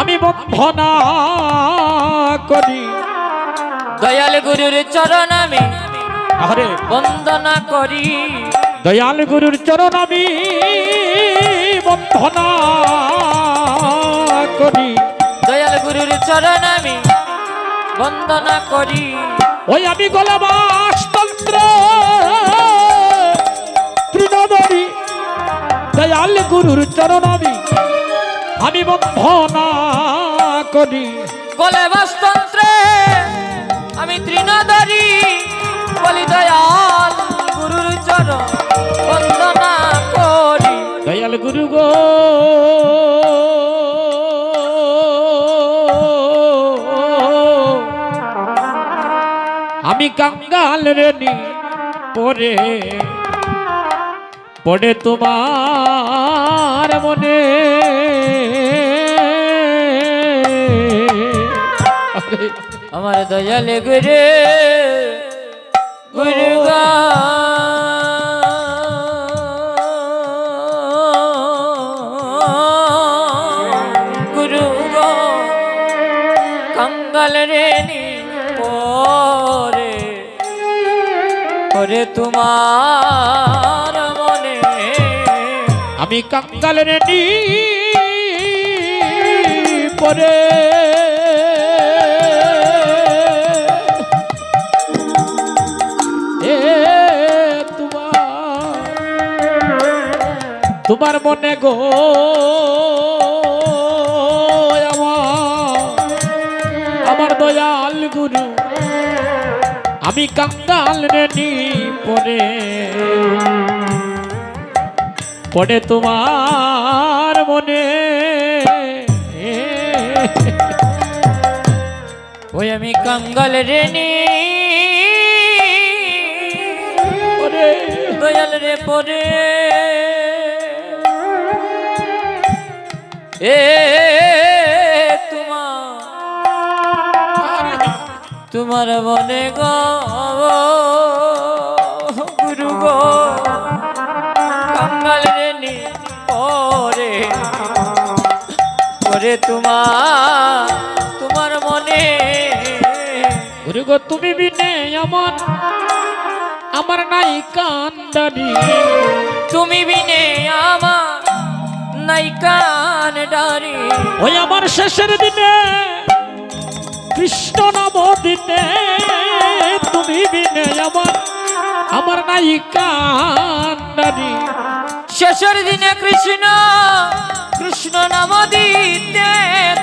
আমি বন্দনা করি। দয়াল গুরুর চরণ আমি আরে বন্দনা করি। দয়াল গুরুর চরণ আমি বন্দনা করি। দয়াল গুরুর চরণ আমি বন্দনা করি। ওই আমি গলাবাসতন্ত্র তৃণধরি দয়াল গুরুর চরণ আমি বন্দনা করি। গলে বাসতন্ত্রে আমি তৃণধরি বলি দয়াল গুরুর চরণ বন্দনা করি। দয়াল গুরু গো আমি কাঙ্গাল রেনি পরে পড়ে তোমার মনে। আমার দয়াল গুরু গুরু গো গুরু গো কাঙ্গাল রে নি পরে পরে তোমার মনে। আমি কাঙ্গাল রেনি পরে তোমার মনে গো আমার দয়াল গুরু আমি কাঙ্গাল রেনি পরে পড়ে তোমার মনে। ওই আমি কাঙ্গাল রেনি পরে দয়াল রে পরে এ তোমার মনে গো গুরু গো কাঙ্গাল রেনি পরে পরে তোমার মনে। গুরু গো তুমি বিনে আমার নাই কান্দারি। তুমি বিনে আমার নাই কান ডারি। ওই আমার শেষের দিনে কৃষ্ণ নাম দিতে তুমি বিনে আমার নাই কান্দারি। শেষের দিনে কৃষ্ণ কৃষ্ণ নাম দিতে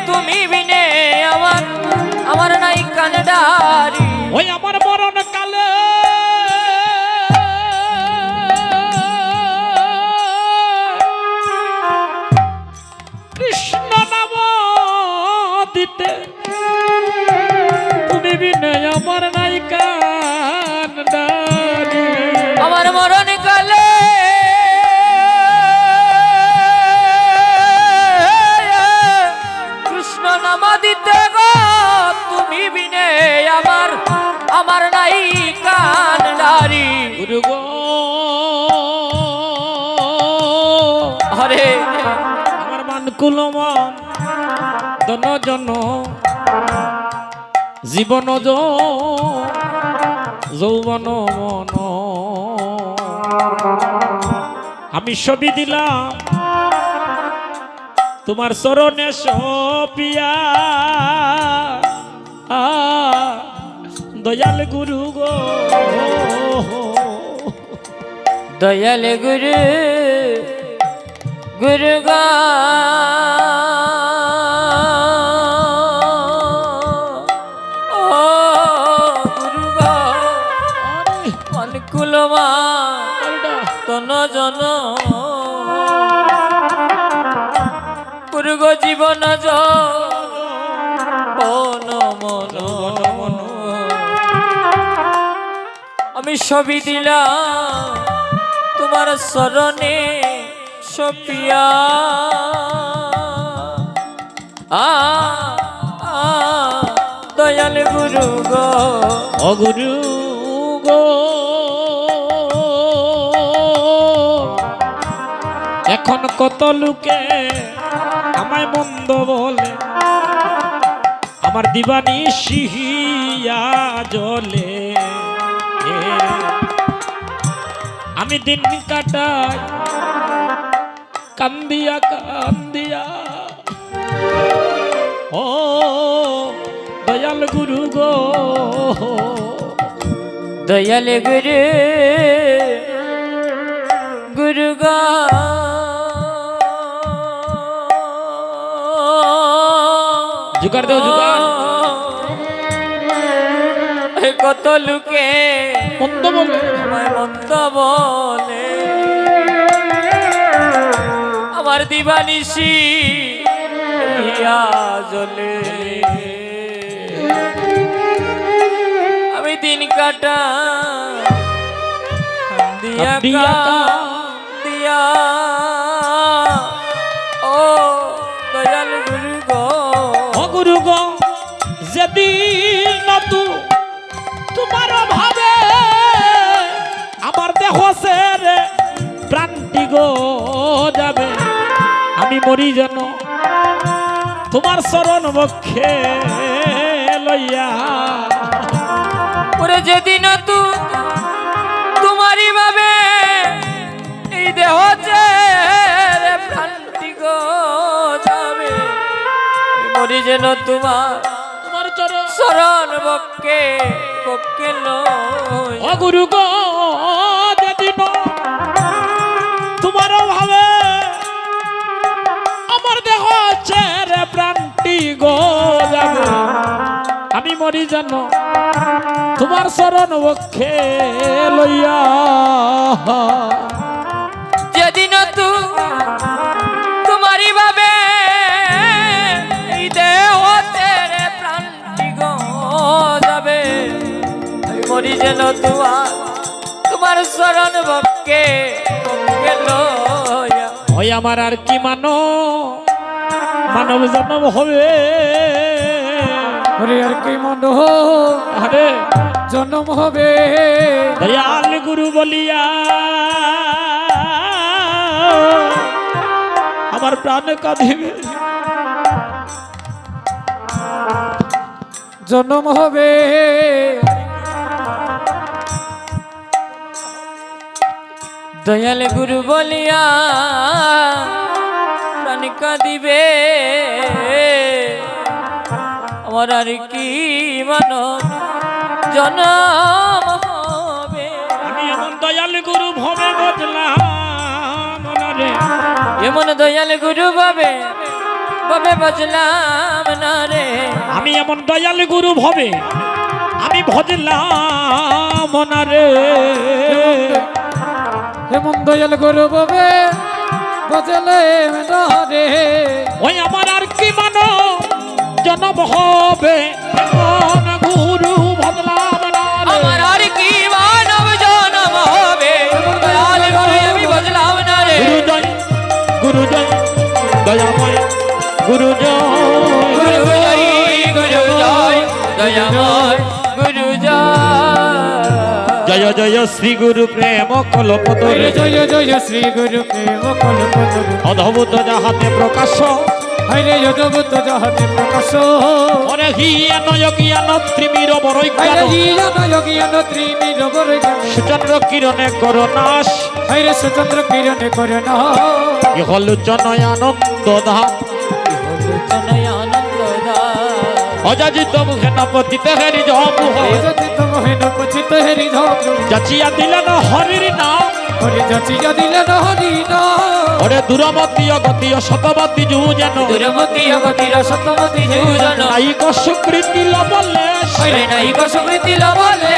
তুমি বিনে আমার নাই কান ডারি। ওই আমার মরণ কালে কৃষ্ণ নাম দিতে তুমি বিনে আমার নাই কান্দারি। আমার মরণ কালে কৃষ্ণ নাম দিতে গো তুমি বিনে আমার নাই কান ডারি। গুরু গো হরে আমার মান কুলমান দন জন জীবন যৌবন মন আমি ছবি দিলাম তোমার চরণে সপিয়া। দয়াল গুরু গো দয়াল গুরু গুরু গো গুরু গো অনুকূলমা তন জন গুরু গো জীবন বন মন আমি ছবি দিলাম তোমার চরণে সপিয়া। দয়াল গুরু গো অগুরু গো এখন কত লোকে আমায় মন্দ বলে আমার দিবানি শিহিয়া জলে আমি দিন কাটাই কান্দিয়া কান্দিয়া ও দয়াল গুরু গো দয়াল গুরু গুরু গো জুগার দেও জুগার কত লোকে মন্দ বলে আমায় মন্দ বলে আমার দিবানিশি ইয়া জলে আমি দিন কাটা দিয়া দিয়া ও দয়াল গুরু গো ও গুরু গো যেদিন তোমার ভাবে আমার দেহ রে প্রাণটি গো যাবে আমি মরি যেন তোমার চরণ বক্ষে লইয়া ওরে যেদিন তোমারই ভাবে এই দেহ রে প্রাণটি গো যাবে আমি মরি যেন তোমার শরণ বক্ষে বক্ষে লই ও গুরু গো যেদিন তোমার ভাবে আমার দেহ ছেড়ে প্রাণটি গো যাবে আমি মরি জানো তোমার শরণ বক্ষে লইয়া যেদিন তোমারই ভাবে এই দেহ ছেড়ে প্রাণটি গো যাবে আমি মরি যেন তোমার শরণ বক্ষে বক্ষে লইয়া ওই আমার আর কি মানব জন্ম হবে আরে আর কি মন আরে জন্ম হবে দয়াল গুরু বলিয়া আমার প্রাণ কাঁদিবে জন্ম হবে দয়াল গুরু বলিয়া প্রাণ কাঁদিবে আমার আর কি জনম হবে আমি এমন দয়াল গুরু ভবে বদলাম রে এমন দয়াল গুরু ভাবে বজলাম না রে আমি এমন দয়াল গুরু ভবে আমি ভজলাম না রে হেমন দয়াল গুরু ববে বজলে রে ওই আমার আর কি জনম হবে এমন গুরু ভজলাম না রে আমার আর কি মানব জনম হবে দয়াল গুরু আমি বজলাম না রে গুরু জয় দয়াময় গুরু জয় গুরু জয় দয়াময় গুরু জয় জয় শ্রী গুরু প্রেম কল্পতরু জয় জয় শ্রী গুরু প্রেম কল্পতরু অদ্ভুত যাহাতে প্রকাশ হরে অদ্ভুত যাহাতে প্রকাশ অরে হিয়ান যোগিয়ান ত্রিমির বরৈজ্ঞান হরে হিয়ান যোগিয়ান ত্রিমির বরৈজ্ঞান সুচন্দ্র কিরণে করনাশ হরে সুচন্দ্র কিরণে করনা ইহলোচনয় আনন্দ ধাম আনন্দ অযাচিত মুখে ন পতিত হেরি জমু অযথিত মোহেন পচিত হেরি ঝম যাচিয়া দিলেন হরির নাম হরে যাচিয়া দিলেন হরি নাম ওরে দূরমতি অগতি শতমতি যুজেন দুরমতি অগতির শতমতি যুজন নাইক সুকৃতি লবলে হরে নাইক সুকৃতি লবলে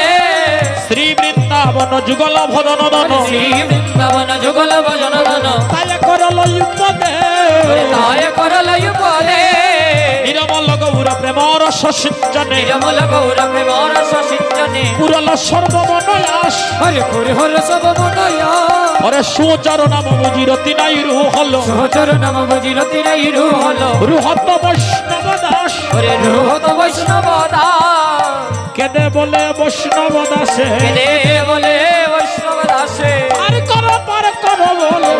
শ্রী বৃন্দাবন যুগল ভদন দন শ্রী বৃন্দাবন যুগল ভজন ধন তাই করল উপদে তায় করল উপদে নিরমল গৌর প্রেমর সসিঞ্চনে নিরমল গৌর প্রেমর সসিঞ্চনে পুরল সর্বমনয়াস হরে হরে হরে সব মনয়া ওরে সুচর নাম মুজিরতি নাই রু হল সহচর নাম বজিরতি নাই রু হল রুহত বৈষ্ণব দাস ওরে রুহত বৈষ্ণব দাস কেদে বলে বৈষ্ণব দাসে কেদে বলে বৈষ্ণব দাসে পার কর বলে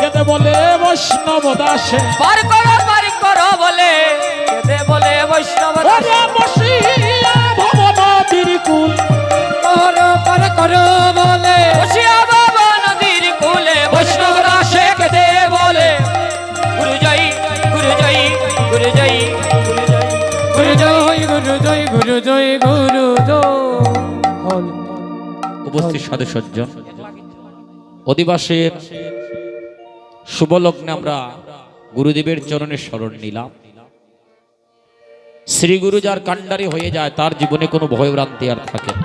কেদে বলে বৈষ্ণব দাসে পার কর বলে কেদে বলে বৈষ্ণব ওরে বসিয়া ভব নদীর কুল পার পার করো বলে বসিয়া বাবা নদীর কূলে বৈষ্ণবরা শেখ দে বলে গুরু জয় গুরু জয় গুরু জয় গুরু জয় গুরু জয় গুরু জয় গুরু জয় গুরু জয়। উপস্থিত সাধু সজ্জন, অধিবাসের শুভ লগ্নে আমরা গুরুদেবের চরণে শরণ নিলাম। শ্রী গুরু যার কাণ্ডারি হয়ে যায় তার জীবনে কোনো ভয় ভ্রান্তি আর থাকে না।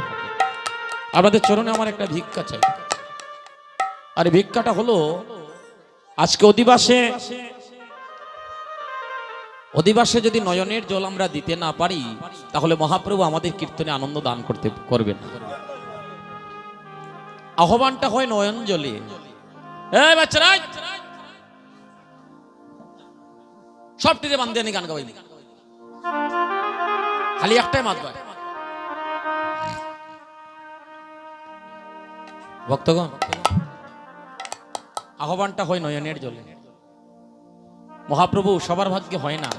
আপনাদের চরণে আমার একটা ভিক্ষা চাই, আর এই ভিক্ষাটা হলো আজকে অধিবাসে যদি নয়নের জল আমরা দিতে না পারি তাহলে মহাপ্রভু আমাদের কীর্তনে আনন্দ দান করবেন না। আহ্বানটা হয় নয়ন জলে। এই বাচ্চারা সব টিরে বান্ধে আনি গান গাওয়াইনি, খালি একটাই মাত গায়। ভক্তগণ, আহ্বানটা হয় নয়নের জলে। মহাপ্রভু সবার ভাগ্যে হয় না,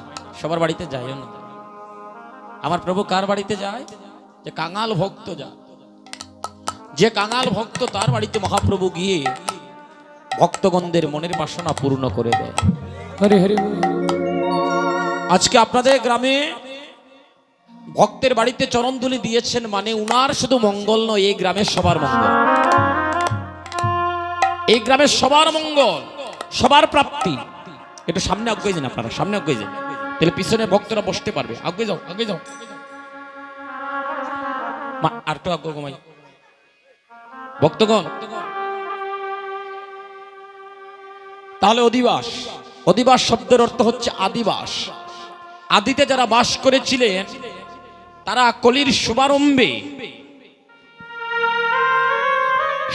সবার বাড়িতে যায়ও না। আমার প্রভু কার বাড়িতে যায়? যে কাঙাল ভক্ত যায়, যে কাঙাল ভক্ত তার বাড়িতে মহাপ্রভু গিয়ে ভক্তগণদের মনের বাসনা পূর্ণ করে দেয়। হরি হরি বল। আজকে আপনাদের গ্রামে ভক্তের বাড়িতে চরণধুলি দিয়েছেন মানে উনার শুধু মঙ্গল নয়, এই গ্রামের সবার মঙ্গল, এই গ্রামের সবার মঙ্গল, সবার প্রাপ্তি। একটু সামনে আগে যান, আপনারা সামনে আগে যান, তাহলে পিছনে ভক্তরা বসতে পারবে। আগে যাও, আগে যাও, আর তো আগে ঘুমাই। ভক্তগণ, তাহলে অধিবাস শব্দের অর্থ হচ্ছে আদিবাস। আদিতে যারা বাস করেছিলেন তারা কলির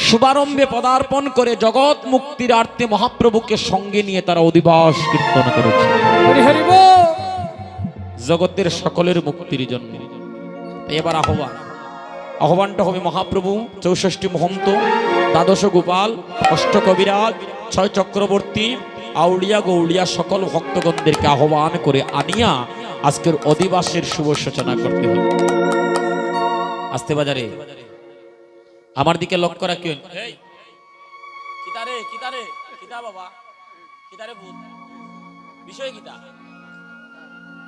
শুভারম্ভে পদার্পণ করে জগৎ মুক্তির আর্থে মহাপ্রভুকে সঙ্গে নিয়ে তারা অধিবাস কীর্তন করেছে হরি হরি বল। জগতের সকলের মুক্তির জন্য। এবার আহ্বানটা হবে মহাপ্রভু 64 মহন্ত, দ্বাদশ গোপাল, অষ্ট কবিরাজ, 6 চক্রবর্তী, আউলিয়া গৌলিয়া সকল ভক্তগণদেরকে আহ্বান করে আনিয়া আজকের অধিবাসের শুভ সূচনা করতে হবে। আসতে বাজারে আমার দিকে লক্ষ্য রাখবেন।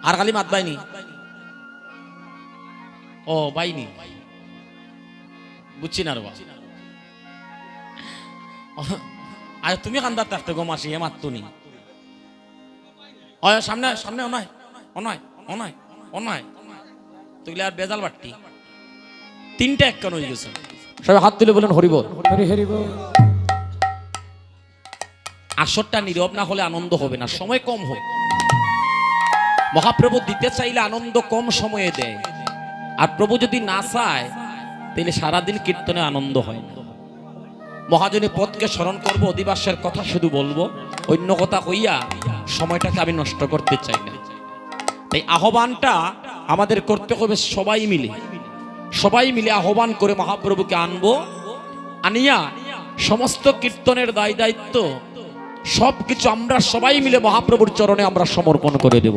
আর খালি মাত বাইনি, ও বাইনি বুঝছি না রে। আরে তুমি কান্দার থাকতে গো মাসি, এ মাত্র নি সামনে সামনে অনয় অনয় অনয় অনয় তুইলে আর বেজাল বাট্টি 3টা এক কেন হয়ে গেছে। সবাই হাত তুলে বলেন হরিবল। হরি হরি বল। আসরটা নীরব না হলে আনন্দ হবে না, সময় কম হোক। মহাপ্রভু দিতে চাইলে আনন্দ কম সময়ে দেয়, আর প্রভু যদি না চায় তাহলে সারাদিন কীর্তনে আনন্দ হয় না। মহাজনী পদকে স্মরণ করব, অধিবাসের কথা শুধু বলবো, অন্য কথা কইয়া সময়টাকে আমি নষ্ট করতে চাই না। তাই আহ্বানটা আমাদের করতে হবে সবাই মিলে আহ্বান করে মহাপ্রভুকে আনবো, আনিয়া সমস্ত কীর্তনের দায় দায়িত্ব সবকিছু আমরা সবাই মিলে মহাপ্রভুর চরণে আমরা সমর্পণ করে দেব।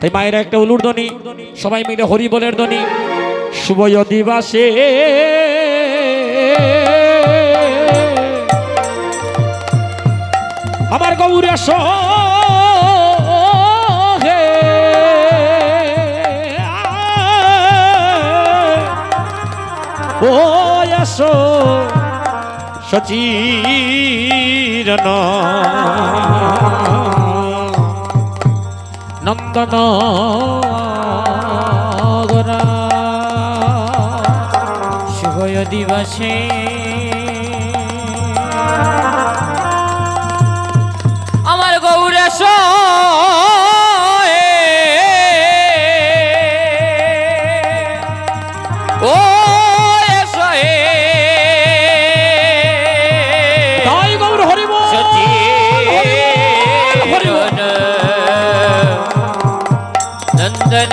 তাই মায়েরা একটা উলুর ধ্বনি, সবাই মিলে হরি বলের ধ্বনি। শুভ অধিবাসে আমার গৌরে হে ও আসো সচিরন নন্দন শুভ দিবসে আমার গৌরেশ ও তাই গৌর হরিব নন্দন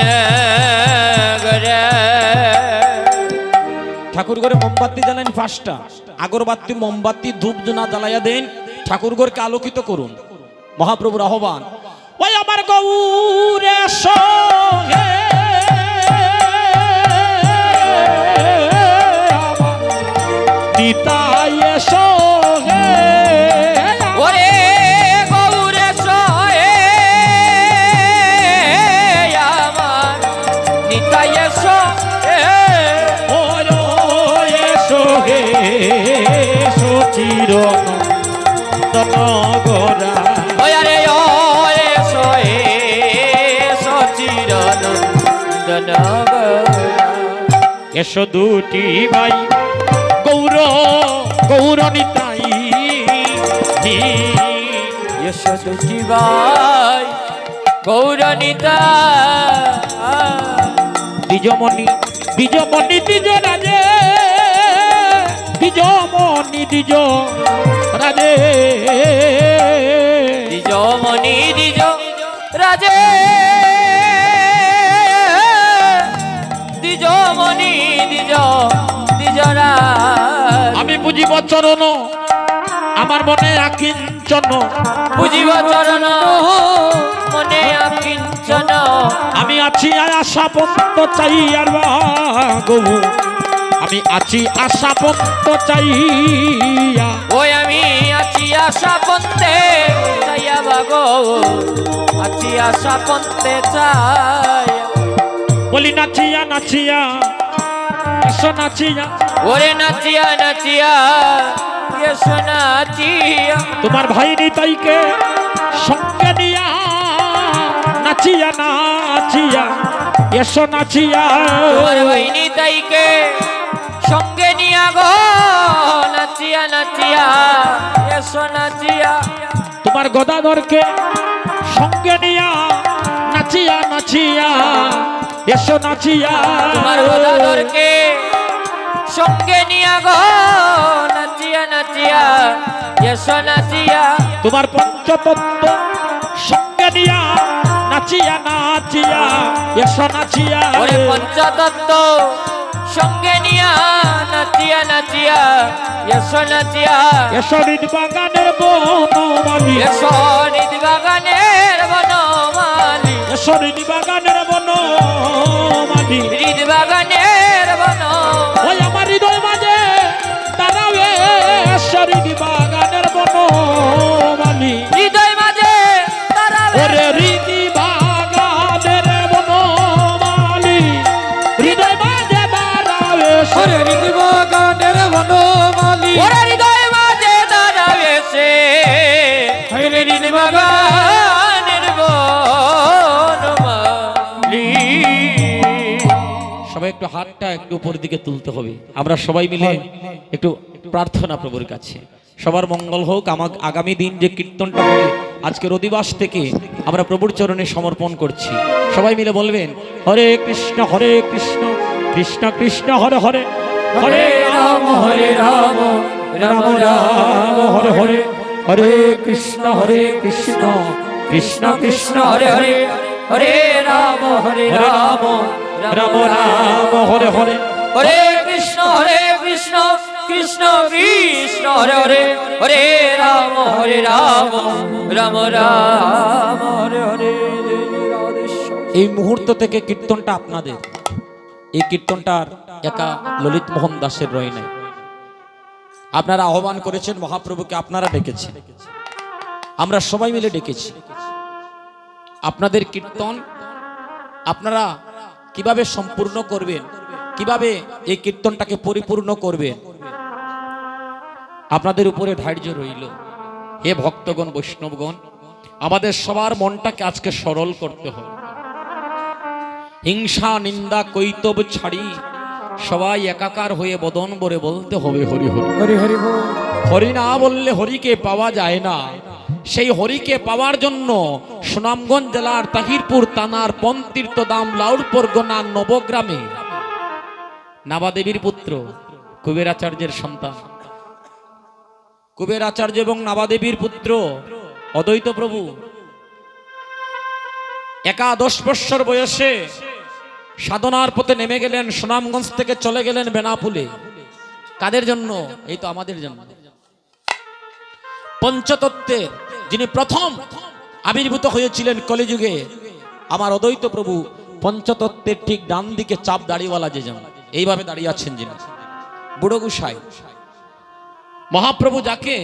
ঠাকুর ঘরে মোমবাতি জ্বালেন 5টা, আগরবাতি মোমবাতি ধূপ জোনা জ্বালাইয়া দেন, ঠাকুর ঘরকে আলোকিত করুন। মহাপ্রভুর আহ্বান, ওই আমার গৌরে সঙ্গে নিতাই এসো হে ওরে গৌরে সয়ে আমার নিতাই এসো এসো হে এসো চিরনন্দন গোরা ওই আরে ও এসো এসো চিরনন্দন এসো দুটি ভাই গৌর গৌর নিতাই এসো দুটি ভাই গৌরনিতা দ্বিজমণি দ্বিজমণি দ্বিজ রাজে দ্বিজমণি দ্বিজ রাজে দ্বিজমণি দ্বিজ রাজে দ্বিজমণি দ্বিজ দ্বিজরা আমি বুঝিব চরণ আমার মনে আকিঞ্চন বুঝিব চরণ মনে আকিঞ্চন আমি আছি আশা পন্ত চাই আর গো আমি আছি আশা পন্ত চাইয়া ওই আমি আছি আশা পন্তে চাইয়া বাগো আছি আশা পন্তে চাই বলি নাচিয়া নাচিয়া এসো নাচিয়া ওরে নাচিয়া নাচিয়া এসো নাচিয়া তোমার ভাই নিতাইকে সঙ্গে নিয়া নাচিয়া নাচিয়া এসো নাচিয়া তোমার বাহিনী তাইকে সঙ্গে নিয়া গো নাচিয়া নাচিয়া এসো নাচিয়া তোমার গদাধরকে সঙ্গে নিয়া নাচিয়া নাচিয়া এসো নাচিয়া তোমার গদাধরকে সঙ্গে নিয়া গো নাচিয়া নাচিয়া এসো নাচিয়া তোমার পঞ্চতত্ত্ব সঙ্গে নিয়া নাচিয়া নাচিয়া এসো নাচিয়া ওরে পঞ্চতত্ত্ব সঙ্গে নিয়া নাচিয়া নাচিয়া এসো নাচিয়া এসো হৃদ বাগানের বনমালী এসো নিজ বাগানের বনমালী এসো হৃদ বাগানের বনমালী হৃদ বাগানের বন ওই আমার হৃদয় মাঝে দাঁড়াবে এসো হৃদ বাগানের বনমালী হৃদয় মাঝে তারাবে ওরে হৃদ বাগানের বনমালী হৃদয় মাঝে দাঁড়াবে ওরে হৃদ বাগানের বনমালী ওরে হৃদয় মাঝে দাঁড়াবে সে হায়রে হৃদ বাগানের বনমালী সবাই একটু হাতটা একটু উপর দিকে তুলতে হবে আমরা সবাই মিলে একটু প্রার্থনা প্রভুর কাছে সবার মঙ্গল হোক আগামী দিন যে কীর্তনটা হবে আজকের অধিবাস থেকে আমরা প্রভুর চরণে সমর্পণ করছি সবাই মিলে বলবেন হরে কৃষ্ণ কৃষ্ণ কৃষ্ণ হরে হরে হরে রাম রাম রাম হরে হরে হরে কৃষ্ণ কৃষ্ণ কৃষ্ণ হরে হরে হরে রাম রাম রাম হরে হরে হরে কৃষ্ণ কৃষ্ণ কৃষ্ণ হরে হরে হরে রাম রাম রাম হরে হরে এই মুহূর্ত থেকে কীর্তনটা আপনাদের এই কীর্তনটার একা ললিত মোহন দাসের রয় নাই আপনারা আহ্বান করেছেন মহাপ্রভুকে আপনারা ডেকেছেন আমরা সবাই মিলে ডেকেছি আপনাদের কীর্তন আপনারা কিভাবে সম্পূর্ণ করবেন কিভাবে এই কীর্তনটাকে পরিপূর্ণ করবেন আপনাদের উপরে ধার্য রইল হে ভক্তগণ বৈষ্ণবগণ আমাদের সবার মনটাকে আজকে সরল করতে হবে হিংসা নিন্দা কৈতব ছাড়ি সবাই একাকার হয়ে বদন ভরে বলতে হবে হরি হরি হরি হরি বল হরি না বললে হরিকে পাওয়া যায় না সেই হরিকে পাওয়ার জন্য সুনামগঞ্জ জেলার তাহিরপুর থানার পন্তীর্থ দাম লাউড়পুর গোনার নবগ্রামে নাবাদেবীর পুত্র কুবেরাচার্যের সন্তান কুবেরাচার্য এবং নাবাদেবীর পুত্র অদ্বৈত প্রভু একাদশ বৎসর বয়সে সাধনার পথে নেমে গেলেন সুনামগঞ্জ থেকে চলে গেলেন বেনাপুলে কাদের জন্য এই তো আমাদের জন্য পঞ্চতত্ত্বের যিনি প্রথম আবির্ভূত হয়েছিলেন কলিযুগে আমার অদ্বৈত প্রভু পঞ্চতত্ত্বের ঠিক ডান দিকে চাপ দাড়িওয়ালা যে যেমন এইভাবে দাঁড়িয়ে আছেন যিনি বুড়ো গুসাই মহাপ্রভু যাকে,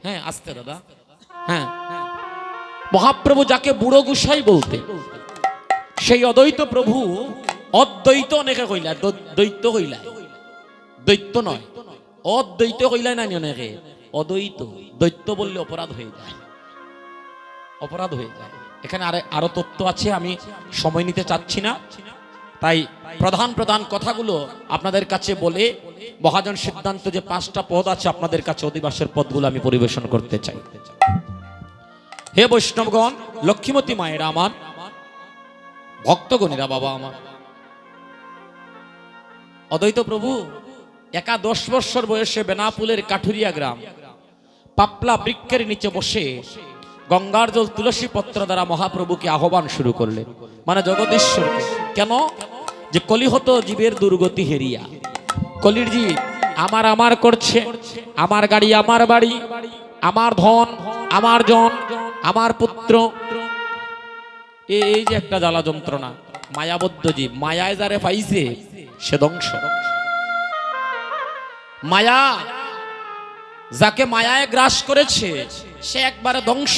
হ্যাঁ আস্তে দাদা, হ্যাঁ মহাপ্রভু যাকে বুড়ো গুসাই বলতে, সেই অদ্বৈত প্রভু অদ্বৈত অনেকে কইলা, দ্বৈত কইলা, দ্বৈত নয়, অদ্বৈত কইলাই না অনেকে, অদ্বৈত। দ্বৈত বললে অপরাধ হয়ে যায়, অপরাধ হয়ে যায়। এখানে আরো তত্ত্ব আছে, আমি সময় নিতে চাচ্ছি না, তাই প্রধান প্রধান কথাগুলো আপনাদের কাছে বলে মহাজন সিদ্ধান্ত যে 5টা পদ আছে আপনাদের কাছে অধিবাসের পদগুলো আমি পরিবেশন করতে চাই। হে বৈষ্ণবগণ, লক্ষ্মীমতী মায়েরা আমার, ভক্তগণেরা বাবা আমার, অদ্বৈত প্রভু একা 10 বছর বয়সে বেনাপুলের কাঠুরিয়া গ্রাম পাপলা বৃক্ষের নিচে বসে গঙ্গার জল তুলসী পত্র দ্বারা মহাপ্রভুকে আহ্বান শুরু করলেন, মানে জগদীশ্বরকে। কেন? যে কলিহত জীবের দুর্গতি হেরিয়া, কলির জীব আমার আমার করছে, আমার গাড়ি আমার বাড়ি, আমার ধন আমার জন, আমার পুত্র, এই যে একটা জ্বালা যন্ত্রণা, মায়াবদ্ধ জীব, মায়ায় যারে পাইছে সে ধ্বংস। মায়া যাকে মায়ায় গ্রাস করেছে সে একবারে ধ্বংস।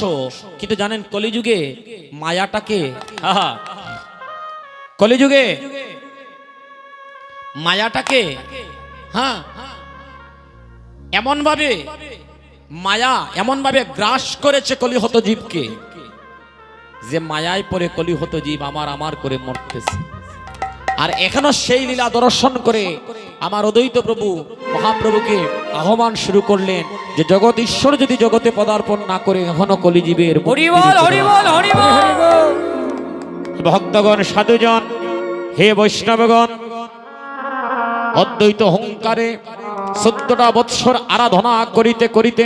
কিন্তু জানেন কলিযুগে মায়াটাকে, কলিযুগে মায়াটাকে, হ্যাঁ এমন ভাবে মায়া এমন ভাবে গ্রাস করেছে কলিহত জীবকে, যে মায়ায় পরে কলিহত জীব আমার আমার করে মরতেছে। আর এখনো সেই লীলা দর্শন করে আমার অদ্বৈত প্রভু মহাপ্রভুকে আহ্বান শুরু করলেন যে জগৎ ঈশ্বর যদি জগতে পদার্পণ না করে এখনো কলিজীবের ভক্তগণ সাধুজন, হে বৈষ্ণবগণ, অদ্বৈত অহংকারে 14টা বৎসর আরাধনা করিতে করিতে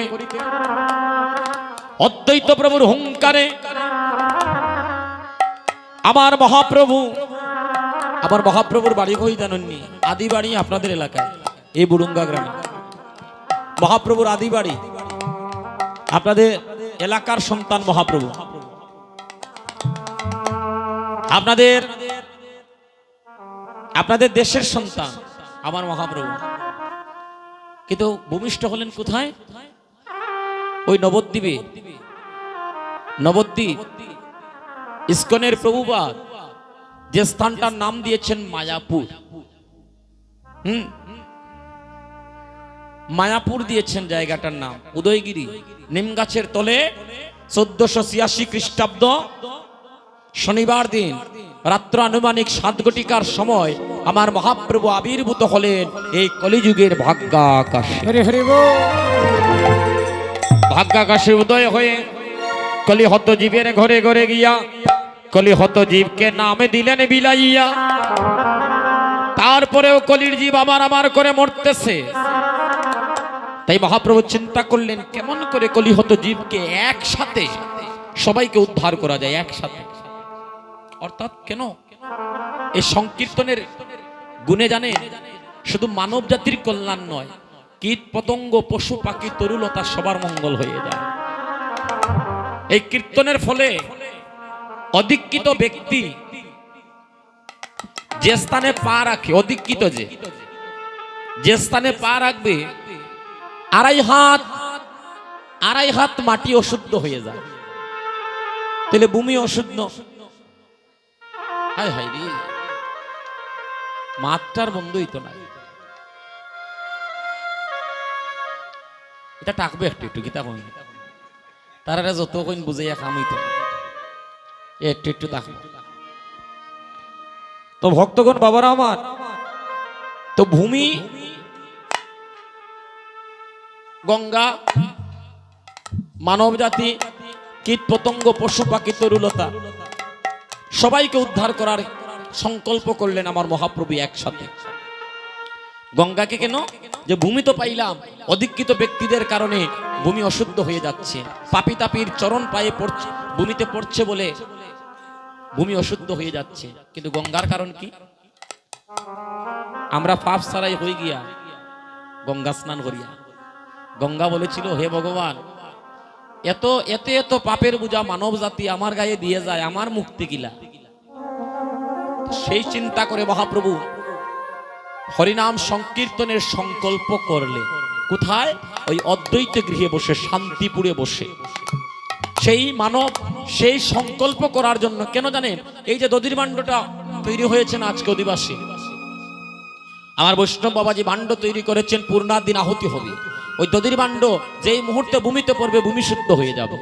অদ্বৈত প্রভুর অহংকারে আমার মহাপ্রভুর বাড়ি কই জানেননি? আদি বাড়ি আপনাদের এলাকায়, এই বুড়ুঙ্গা গ্রামে মহাপ্রভুর আদি বাড়ি। আপনাদের এলাকার সন্তান মহাপ্রভু, আপনাদের দেশের সন্তান আমার মহাপ্রভু। কিন্তু ভূমিষ্ঠ হলেন কোথায়? ওই নবদ্বীপে। নবদ্বীপ ইস্কনের প্রভুপাদ যে স্থানটার নাম দিয়েছেন মায়াপুর, মায়াপুর দিয়েছেন জায়গাটার নাম। উদয়গিরি নিম গাছের তলে 1486 খ্রিস্টাব্দ শনিবার দিন রাত্র আনুমানিক 7 ঘটিকার সময় আমার মহাপ্রভু আবির্ভূত হলেন এই কলিযুগের ভাগ্যাকাশে। ভাগ্যাকাশে উদয় হয়ে কলিহত জীবের ঘরে ঘরে গিয়া কলিহত জীবকে নামে দিলেন বিলাইয়া। তারপরেও কলির জীব আমার আমার করে মরতেছে। তাই মহাপ্রভু চিন্তা করলেন কেমন করে কলিহত জীবকে একসাথে সবাইকে উদ্ধার করা যায় একসাথে। অর্থাৎ কেন এই সংকীর্তনের গুণে জানে শুধু মানব জাতির কল্যাণ নয়, কীট পতঙ্গ পশু পাখি তরুলতা সবার মঙ্গল হয়ে যায়। এই কীর্তনের ফলে অধিকৃত ব্যক্তি যে স্থানে পা রাখে, অধিকৃত যে স্থানে পা রাখবে 2.5 হাত মাটি অশুদ্ধ হয়ে যায়। তাহলে ভূমি অশুদ্ধ, হায় হায় রে, মাত্রার বন্ধুই তো নাই। এটা টাকবে একটু একটু গীতা কই তারা যত কইন বুঝাইয়া খামইত একটু একটু থাকবে। তো ভক্তগণ বাবারা আমার, তো ভূমি গঙ্গা মানব জাতি কীট পতঙ্গ পশু পাখি তরুলতা সবাইকে উদ্ধার করার সংকল্প করলেন আমার মহাপ্রভু একসাথে। গঙ্গাকে কেন? যে ভূমি তো পাইলাম, অধিকৃত ব্যক্তিদের কারণে ভূমি অশুদ্ধ হয়ে যাচ্ছে, পাপী তাপীর চরণ পায়ে পড়ছে, ভূমিতে পড়ছে বলে ভূমি অশুদ্ধ হয়ে যাচ্ছে। কিন্তু গঙ্গার কারণ কি? আমরা পাপ ছাড়াই হয়ে গিয়া গঙ্গা স্নান করিয়া। গঙ্গা বলেছিল, হে ভগবান, এত এত এত পাপের বোঝা মানব জাতি আমার গায়ে দিয়ে যায়, আমার মুক্তি কিলা? সেই চিন্তা করে মহাপ্রভু হরিনাম সংকীর্তনের সংকল্প করলেন। কোথায়? ওই অদ্বৈত গৃহে বসে, শান্তিপুরে বসে। সেই মানব সেই সংকল্প করার জন্য, কেন জানেন? এই যে দধির ভাণ্ডটা তৈরি হয়েছে না আজকে অধিবাসী, আমার বৈষ্ণব বাবাজি ভাণ্ড তৈরি করেছেন, পূর্ণার দিন আহুতি হবে। ওই দধির ভাণ্ড যেই মুহূর্তে ভূমিতে পড়বে, ভূমি শুদ্ধ হয়ে যাবে।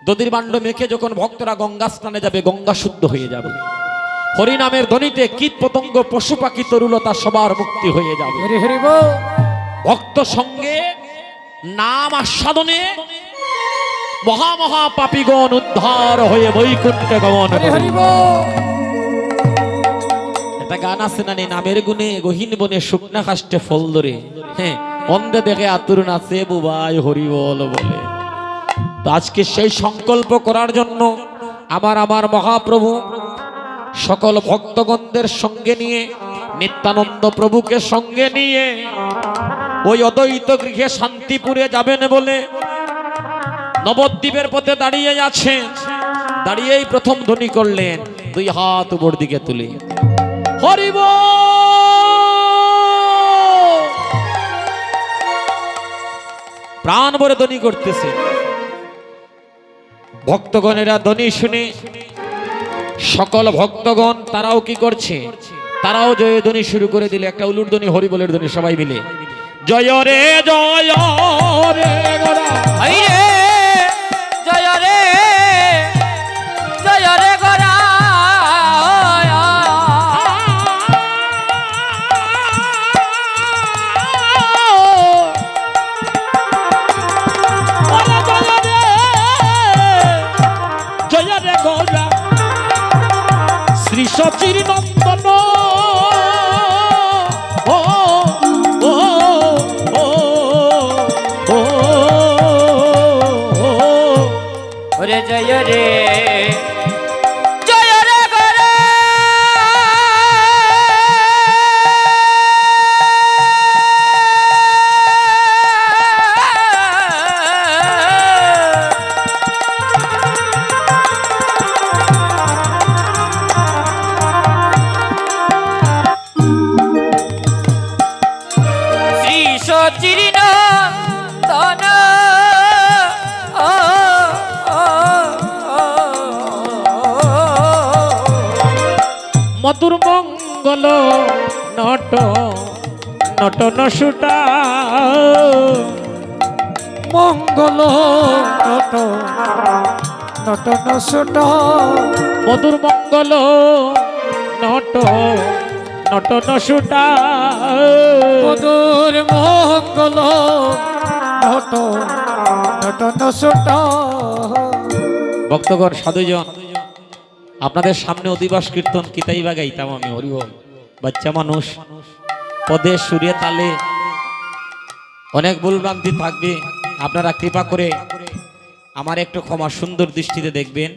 দধির ভাণ্ড মেখে যখন ভক্তরা গঙ্গা স্নানে যাবে, গঙ্গা শুদ্ধ হয়ে যাবে। হরিনামের ধ্বনিতে কীট পতঙ্গ পশু পাখি তরুলতা সবার মুক্তি হয়ে যাবে। হরি হরি বল। ভক্ত সঙ্গে নাম আস্বাদনে মহা পাপীগণ উদ্ধার হয়ে বৈকুণ্ঠে গমন হরি করে। হরি বল। একটা গান আছে না, নামের গুণে গহীন বনে শুকনা কাষ্টে ফল ধরে, হ্যাঁ অন্ধে দেখে আতুর নাচে বুবাই হরি বল বলে। তো আজকে সেই সংকল্প করার জন্য আমার মহাপ্রভু সকল ভক্তগণদের সঙ্গে নিয়ে, নিত্যানন্দ প্রভুকে সঙ্গে নিয়ে ওই অদ্বৈত গৃহে শান্তিপুরে যাবেন বলে নবদ্বীপের পথে দাঁড়িয়ে আছেন। দাঁড়িয়েই প্রথম ধ্বনি করলেন, দুই হাত উপর দিকে তুলে হরি বল, প্রাণ ভরে ধ্বনি করতেছে। ভক্তগণেরা ধ্বনি শুনে সকল ভক্তগণ তারাও কি করছে? তারাও জয় ধ্বনি শুরু করে দিলে, একটা উলুর ধ্বনি, হরি বলের ধ্বনি, সবাই মিলে জয় রে জয় রে গোরা, হাই রে জয় রে জয় রে গোরা। জয় রে গোরা শ্রী সচির নন্দন, ও ও ও ও ওরে জয় রে জয় রে গোরা। শ্রী সচিরনন্দন মধুর মঙ্গল নট নটন সুটা, মঙ্গল নট নটন সুট, মধুর মঙ্গল নট নটন সুটা, মধুর মঙ্গল নট নটন সুট। ভক্তগণ সাধুজন, আপনাদের সামনে অধিবাস কীর্তন কিতাই বা গাইতাম আমি, হরিবল। বাচ্চা মানুষ, পদে সুরে তালে অনেক ভুলভ্রান্তি থাকবে, আপনারা কৃপা করে আমার একটু ক্ষমা সুন্দর দৃষ্টিতে দেখবেন।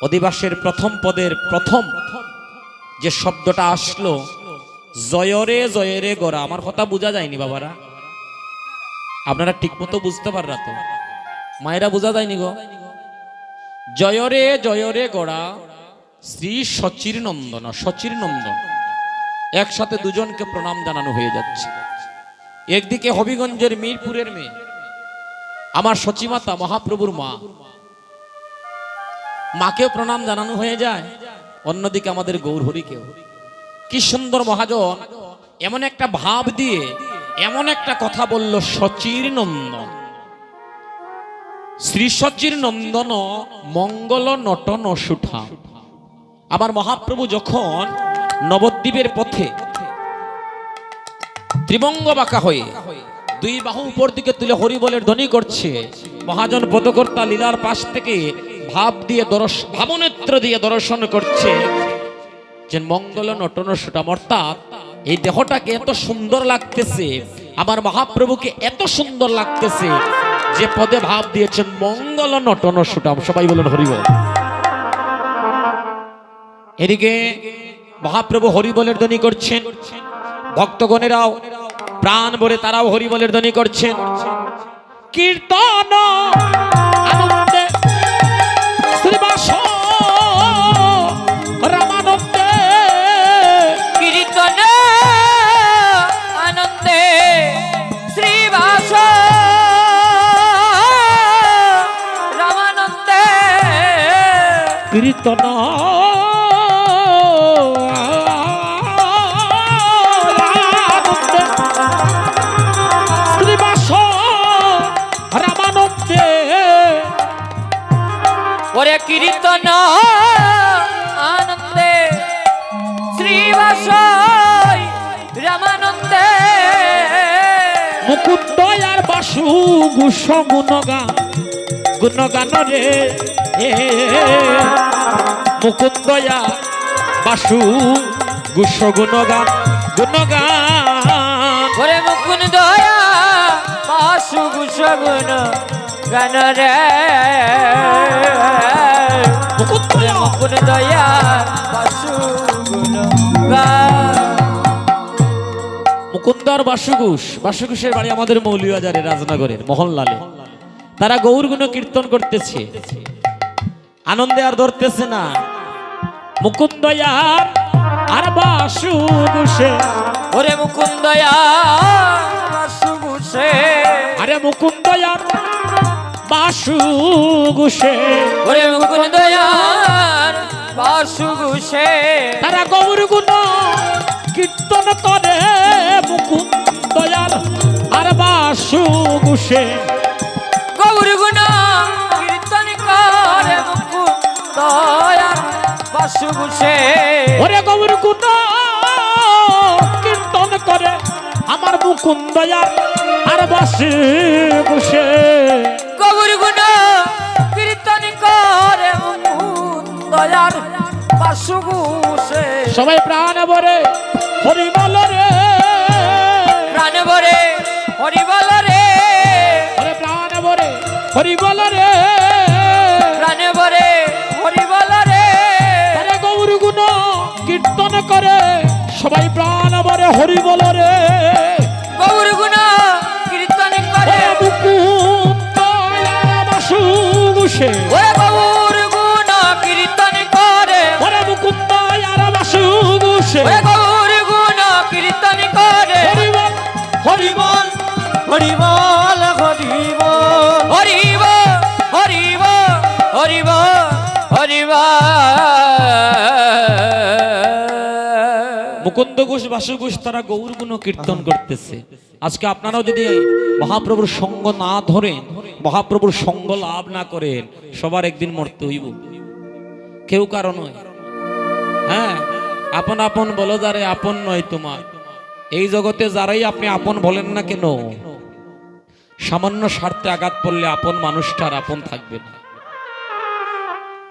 অধিবাসের প্রথম পদের প্রথম যে শব্দটা আসলো, জয়রে জয়রে গোরা, আমার কথা বোঝা যায়নি বাবারা, আপনারা ঠিক মতো বুঝতে পাররা তো? মায়েরা বোঝা যায়নি গো? জয়রে জয়রে গোড়া শ্রী সচির নন্দন, সচির নন্দন, একসাথে দুজনকে প্রণাম জানানো হয়ে যাচ্ছে। একদিকে হবিগঞ্জের মিরপুরের মেয়ে আমার সচিমাতা মহাপ্রভুর মা, মাকেও প্রণাম জানানো হয়ে যায়, অন্যদিকে আমাদের গৌরহরিকেও। কি সুন্দর মহাজন এমন একটা ভাব দিয়ে এমন একটা কথা বলল, সচির নন্দন, শ্রী সচির নন্দন মঙ্গল নটন সুঠা। আমার মহাপ্রভু যখন নবদ্বীপের পথে ত্রিভঙ্গ বাঁকা হয়ে দুই বাহু উপর দিকে তুলে হরিবলের ধ্বনি করছে, মহাজন পদকর্তা লীলার পাশ থেকে ভাব দিয়ে ভাবনেত্র দিয়ে দর্শন করছে যে মঙ্গল নটন সুঠাম, অর্থাৎ এই দেহটাকে এত সুন্দর লাগতেছে, আমার মহাপ্রভুকে এত সুন্দর লাগতেছে যে পদে ভাব দিয়েছেন মঙ্গল নটন সুঠাম। সবাই বলেন হরিবল। এদিকে মহাপ্রভু হরিবলের ধ্বনি করছেন, ভক্তগণেরাও প্রাণ ভরে তারাও হরিবলের ধ্বনি করছেন। কীর্তন আনন্দে শ্রীবাস রামানন্দে, কীর্তন আনন্দে শ্রী কীর্তন শ্রীবাস রামানন্দে ওরে কীর্তন আনন্দে শ্রীবাস রামানন্দে মুকুন্দ আর বাসু ঘোষ গুণগান রে মুকুন্দ বাসু ঘোষ গুণগান ওরে মুকুন্দ বাসু ঘোষ গুণ গান রে মুকুন্দ মুকুন্দ বাসু গুণ গান মুকুন্দ আর বাসুঘোষের বাড়ি আমাদের মৌলভীবাজারে রাজনগরের মোহনলালে। তারা গৌর গুণ কীর্তন করতেছে, আনন্দে আর ধরতেছে না। মুকুন্দ আর বাসুঘোষে ওরে মুকুন্দ বাসু ঘোষে আরে মুকুন্দ আর বাসুঘোষে ওরে মুকুন্দ বাসু ঘোষে তারা গৌর গুণ কীর্তন করে মুকুন্দ আর বাসুঘোষে গৌর গুণ কীর্তন করে মুকুন্দ বাসু ঘোষে ওরে গৌর গুণ কীর্তন করে আমার মুকুন্দ আর বাসুঘোষে গৌর গুণ কীর্তন করে মুকুন্দ বাসু ঘোষে সবাই প্রাণ ভরে হরি বল রে প্রাণ ভরে হরি বল রে ওরে প্রাণ ভরে হরি বল রে প্রাণ ভরে হরি বল রে আরে গৌর গুণ কীর্তন করে সবাই প্রাণ ভরে হরি বল রে গৌর গুণ কীর্তন করে মুকুন্দ বাসুঘোষে ওরে গৌর গুণ কীর্তন করে ওরে মুকুন্দ আর বাসুঘোষে ওরে গৌর গুণ কীর্তন করে হরি বল হরি বল হরি বল হরি বল হরি বল হরি বল হরি বল হরি বল মুকুন্দ ঘোষ বাসুঘোষ তারা গৌর গুণ কীর্তন করতেছে। আজকে আপনারাও যদি মহাপ্রভুর সঙ্গ না ধরেন, মহাপ্রভুর সঙ্গ লাভ না করেন, সবার একদিন মরতে হইব, কেউ কারো নয়। হ্যাঁ, আপন আপন বলো যারে আপন নয় তোমার। এই জগতে যারাই আপনি আপন বলেন না কেন, সামান্য স্বার্থে আঘাত পড়লে আপন মানুষটা আর আপন থাকবে না।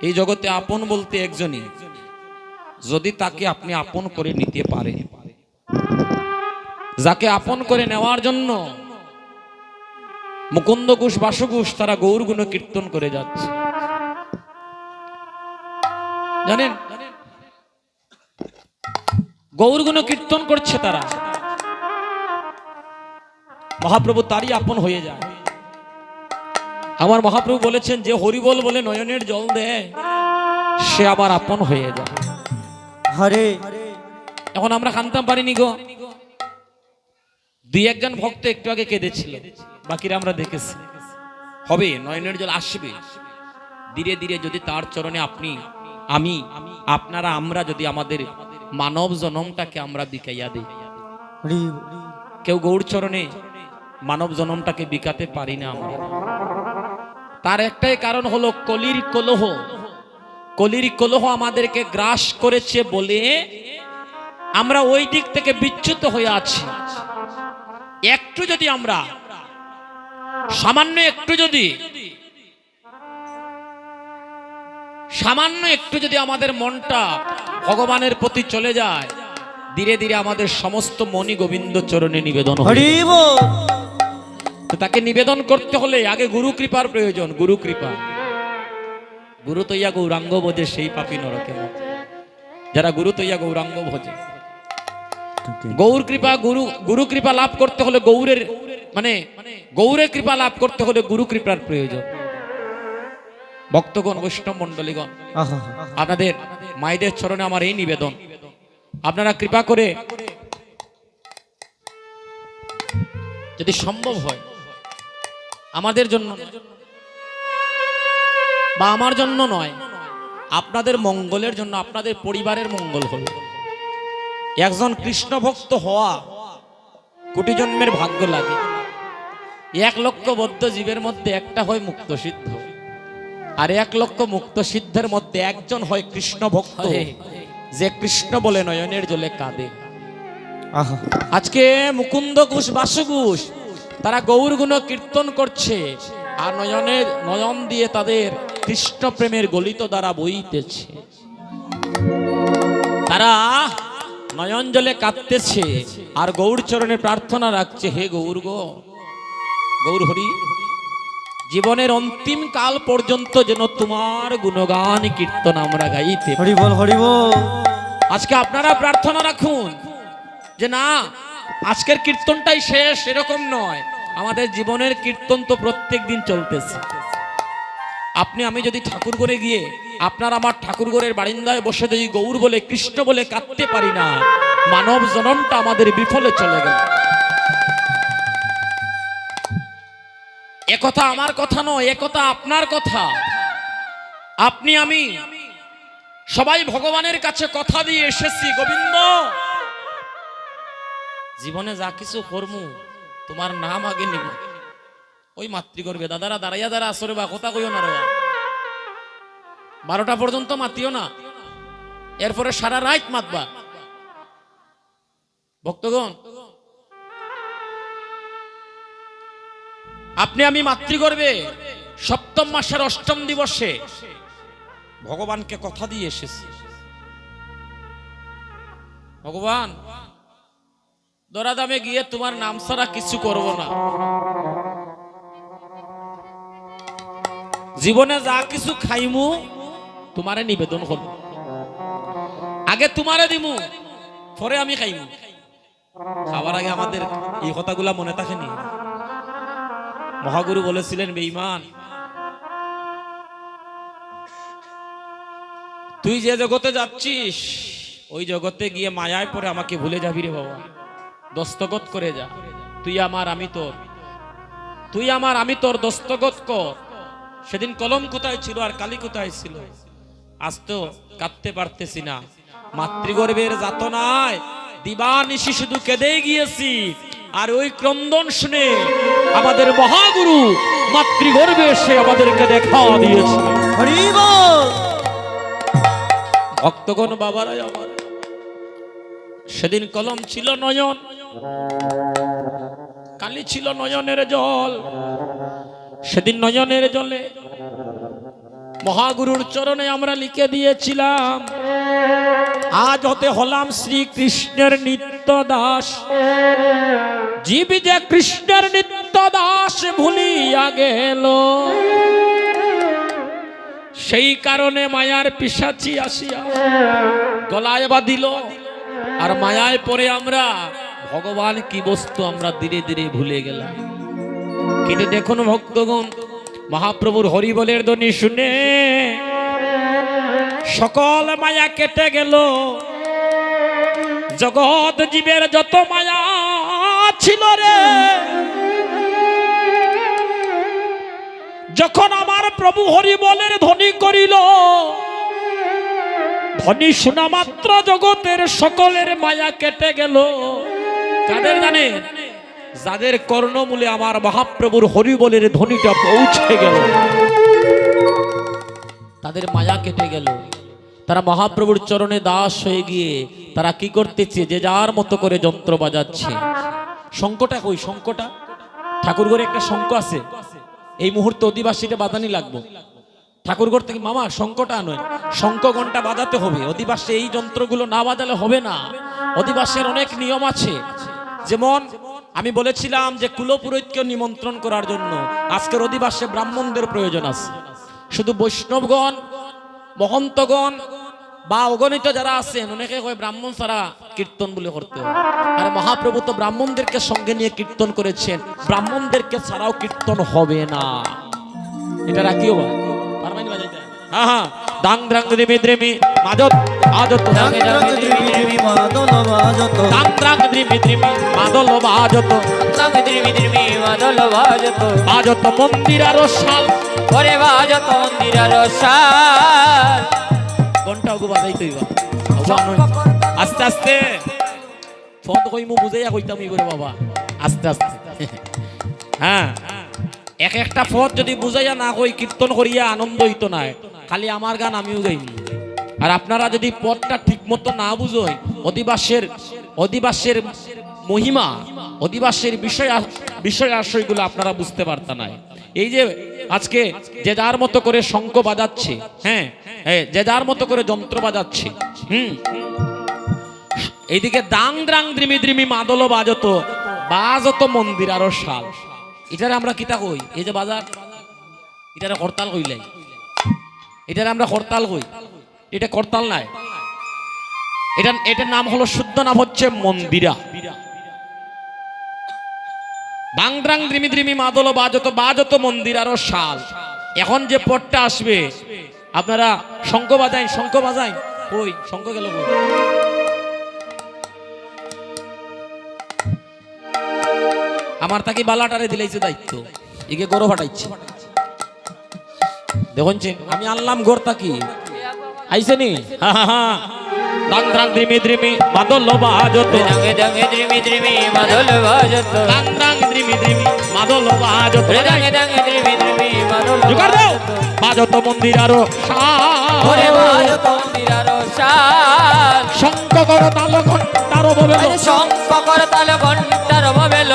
এই জগতে আপন বলতে একজনই, যদি তাকে আপনি আপন করে নিতে পারেন। যাকে আপন করে নেওয়ার জন্য মুকুন্দ ঘোষ বাসুঘোষ তারা গৌর গুণ কীর্তন করে যাচ্ছে। জানেন, গৌর গুণ কীর্তন করছে তারা, মহাপ্রভু তারই আপন হয়ে যায়। আমার মহাপ্রভু বলেছেন, যে হরিবল বলে নয়নের জল দেয় সে আবার আপন হয়ে যায়। হরে এখন আমরা কানতাম পারিনি গো, দুই একজন ভক্ত একটু আগে কেঁদেছিল, বাকিরা আমরা দেখেছি। হবে, নয়নের জল আসবে ধীরে ধীরে। যদি তার চরণে আপনি, আমি, আপনারা, আমরা যদি আমাদের মানব জনমটাকে আমরা বিকাইয়া দিই, কেউ গৌর চরণে মানব জনমটাকে বিকাতে পারি না আমরা। তার একটাই কারণ হলো কলির কলহ। কলির কলহ আমাদেরকে গ্রাস করেছে বলে আমরা ওই দিক থেকে বিচ্যুত হয়ে আছি। একটু যদি আমরা, সামান্য একটু যদি আমাদের মনটা ভগবানের প্রতি চলে যায়, ধীরে ধীরে আমাদের সমস্ত মনি গোবিন্দ চরণে নিবেদন হবে। তো তাকে নিবেদন করতে হলে আগে গুরু কৃপার প্রয়োজন। গুরু কৃপা, গুরু তৈয়া গৌরাঙ্গ ভোজে সেই পাপী নরকে মত। যারা গুরু তৈয়া গৌরাঙ্গ ভোজে, গৌর কৃপা, গুরু কৃপা লাভ করতে হলে গৌরের কৃপা লাভ করতে হলে গুরু কৃপার প্রয়োজন। ভক্তগণ, বৈষ্ণব মন্ডলীগণ, আপনাদের মায়েদের চরণে আমার এই নিবেদন, আপনারা কৃপা করে যদি সম্ভব হয় আমাদের জন্য বা আমার জন্য নয়, আপনাদের মঙ্গলের জন্য, আপনাদের পরিবারের মঙ্গল হল। একজন কৃষ্ণ ভক্ত হওয়া কোটি জন্মের ভাগ্য লাগে। 1 লক্ষ বদ্ধ জীবের মধ্যে একটা হয় মুক্ত সিদ্ধ, আর 1 লক্ষ মুক্ত সিদ্ধের মধ্যে একজন হয় কৃষ্ণ ভক্ত, যে কৃষ্ণ বলে নয়নের জলে কাঁদে। আজকে মুকুন্দ ঘোষ, বাসু ঘোষ তারা গৌর গুণ কীর্তন করছে, আর নয়ন দিয়ে তাদের কৃষ্ণ প্রেমের গলিত দ্বারা বইতেছে। তারা নয়ন জলে কাঁদতেছে আর গৌর চরণে প্রার্থনা রাখছে, হে গৌর গো, গৌর হরি, জীবনের অন্তিম কাল পর্যন্ত যেন তোমার গুণগান কীর্তন আমরা গাইতে। হরি বল, হরি বল। আজকে আপনারা প্রার্থনা রাখুন যে না, আজকের কীর্তনটাই শেষ, এরকম নয়। আমাদের জীবনের কীর্তন তো প্রত্যেক দিন চলতেছে। আপনি আমি যদি ঠাকুরঘরে গিয়ে, আপনার আমার ঠাকুরঘরের বারিন্দায় বসে যদি গৌর বলে কৃষ্ণ বলে কাঁদতে পারি না, মানব জনমটা আমাদের বিফলে চলে গেল। একথা আমার কথা নয়, একথা আপনার কথা। আপনি আমি সবাই ভগবানের কাছে কথা দিয়ে এসেছি, গোবিন্দ জীবনে যা কিছু কর্মু তোমার নাম আগে নিব। ওই মাতৃগর্ভে দাদারা দাঁড়াইয়া দাঁড়া আসরে বা কথা কইও না রে, 12টা পর্যন্ত মাতিও না, এরপরে সারা রাত মাতবা। ভক্তগণ, আপনি আমি মাতৃগর্ভে 7ম মাসের 8ম দিবসে ভগবানকে কথা দিয়ে এসেছি, ভগবান দরাদামে গিয়ে তোমার নাম ছাড়া কিছু করব না, জীবনে যা কিছু খাইমু তোমারে নিবেদন করব, আগে তোমারে দিমু পরে আমি খাইমু। খাবার আগে আমাদের এই কথাগুলা মনে থাকেনি? মহাগুরু বলেছিলেন, বেঈমান তুই যে জগতে যাচ্ছিস ওই জগতে গিয়ে মায়ায় পরে আমাকে ভুলে যাবি রে বাবা। দস্তগত করে যা, তুই আমার আমি তোর, তুই আমার আমি তোর, দস্তগত কর। সেদিন কলম কোথায় ছিল আর কালি কোথায় ছিল? আজ তো কাঁদতে পারতেছি না, মাতৃগর্ভের যাতনায় দিবানিশি শুধু কেঁদেই গিয়েছি। আর ওই ক্রন্দন শুনে আমাদের মহাগুরু মাতৃগর্ভে এসে আমাদেরকে দেখা দিয়েছে। ভক্তগণ বাবারা আমার, সেদিন কলম ছিল নয়ন, কালি ছিল নয়নের জল। সেদিন নয়নের জলে মহাগুরুর চরণে আমরা লিখে দিয়েছিলাম, আজ হতে হলাম শ্রীকৃষ্ণের নিত্য দাস। জীব যে কৃষ্ণের নিত্য দাস ভুলিয়া গেল, সেই কারণে মায়ার পিশাচি আসিয়া গলায় বাঁধিল। আর মায়ায় পরে আমরা ভগবান কি বস্তু আমরা ধীরে ধীরে ভুলে গেলাম। কিন্তু দেখুন ভক্তগণ, মহাপ্রভুর হরিবলের ধ্বনি শুনে সকল মায়া কেটে গেল। জগৎ জীবের যত মায়া ছিল রে, যখন আমার প্রভু হরিবলের ধ্বনি করিল, ধ্বনি শোনা মাত্র জগতের সকলের মায়া কেটে গেল। কাদের জানে? যাদের কর্ণমূলে আমার মহাপ্রভুর হরিবলের ধ্বনিটা পৌঁছে গেল, তাদের মায়া কেটে গেল। তারা মহাপ্রভুর চরণে দাস হয়ে গিয়ে তারা কি করতেছে? যে যার মতো করে যন্ত্র বাজাচ্ছে। শঙ্কটা কই? শঙ্কটা ঠাকুরঘরে একটা শঙ্ক আছে, এই মুহূর্তে অধিবাসীটা বাজানি লাগবো। ঠাকুরঘর থেকে মামা শঙ্কটা আনয়, শঙ্খ ঘন্টা বাজাতে হবে। অধিবাসে এই যন্ত্রগুলো না বাজালে হবে না। অধিবাসের অনেক নিয়ম আছে, যেমন আমি বলেছিলাম যে কুলপুরোহিতকে নিমন্ত্রণ করার জন্য আজকের অধিবাসে ব্রাহ্মণদের প্রয়োজন আছে। শুধু বৈষ্ণবগণ, মহন্তগণ বা অগণিত যারা আছেন, অনেকে কয় ব্রাহ্মণ ছাড়া কীর্তন বলে করতে হয়। আর মহাপ্রভু তো ব্রাহ্মণদেরকে সঙ্গে নিয়ে কীর্তন করেছেন, ব্রাহ্মণদেরকে ছাড়াও কীর্তন হবে না। এটা রাখিও পারবেন বাজাইতে? হ্যাঁ হ্যাঁ, দাং দ্রাং দ্রিমি দ্রিমি মাদত আদত, দাং দ্রাং দ্রিমি দ্রিমি মাদল বাজত, দাং দ্রাং দ্রিমি দ্রিমি মাদল বাজত, দাং দ্রিমি দ্রিমি মাদল বাজত, বাজত মন্দিরার শাল, ওরে বাজত মন্দিরার শাল, বাজাই তৈবা আস্তে আস্তে ফোন কইমু বুঝাইয়া কইতাম ই করে বাবা আস্তে আস্তে হ্যাঁ এক একটা পথ যদি বুঝাইয়া না কই কীর্তন করিয়া আনন্দ হইতো না খালি আমার গান আমিও গাইনি আর আপনারা যদি পথটা ঠিক মতো না বুঝোই অধিবাসের মহিমা অধিবাসের বিষয় আশয়গুলো আপনারা বুঝতে পারতেন না এই যে আজকে যে যার মতো করে শঙ্খ বাজাচ্ছে হ্যাঁ যে যার মতো করে যন্ত্র বাজাচ্ছে এইদিকে দাং দ্রাং দ্রিমি দ্রিমি মাদল বাজত মন্দির আরো শাল এটারে আমরা কিতা কই এই যে বাজার এটারে করতাল কইলাই এটারে আমরা করতাল কই এটা করতাল নাই এটার নাম হলো শুদ্ধ নাম হচ্ছে মন্দিরা দাং দ্রাং দ্রিমি দ্রিমি মাদল বাজত মন্দির আরো শাল এখন যে পটটা আসবে আপনারা শঙ্খ বাজাই ওই শঙ্খ গেল কই আমার তাকে বালাটারে দিলাইছে দায়িত্ব একে গরো ফাটাইছে দেখুন আমি আনলাম গোর তাকি আইছে নি দাং দ্রাং দ্রিমি দ্রিমি মাদল বাজত জঙ্গে জঙ্গে দ্রিমি দ্রিমি মাদল বাজত দাং দ্রাং দ্রিমি দ্রিমি মাদল বাজত জঙ্গে জঙ্গে দ্রিমি দ্রিমি মাদল জোগাড় দাও বাজত মন্দির আরো ওরে বাজত মন্দির আরো শাল শঙ্খ কর তাল ঘণ্টার ববেল শঙ্খ কর তাল ঘণ্টার ববেল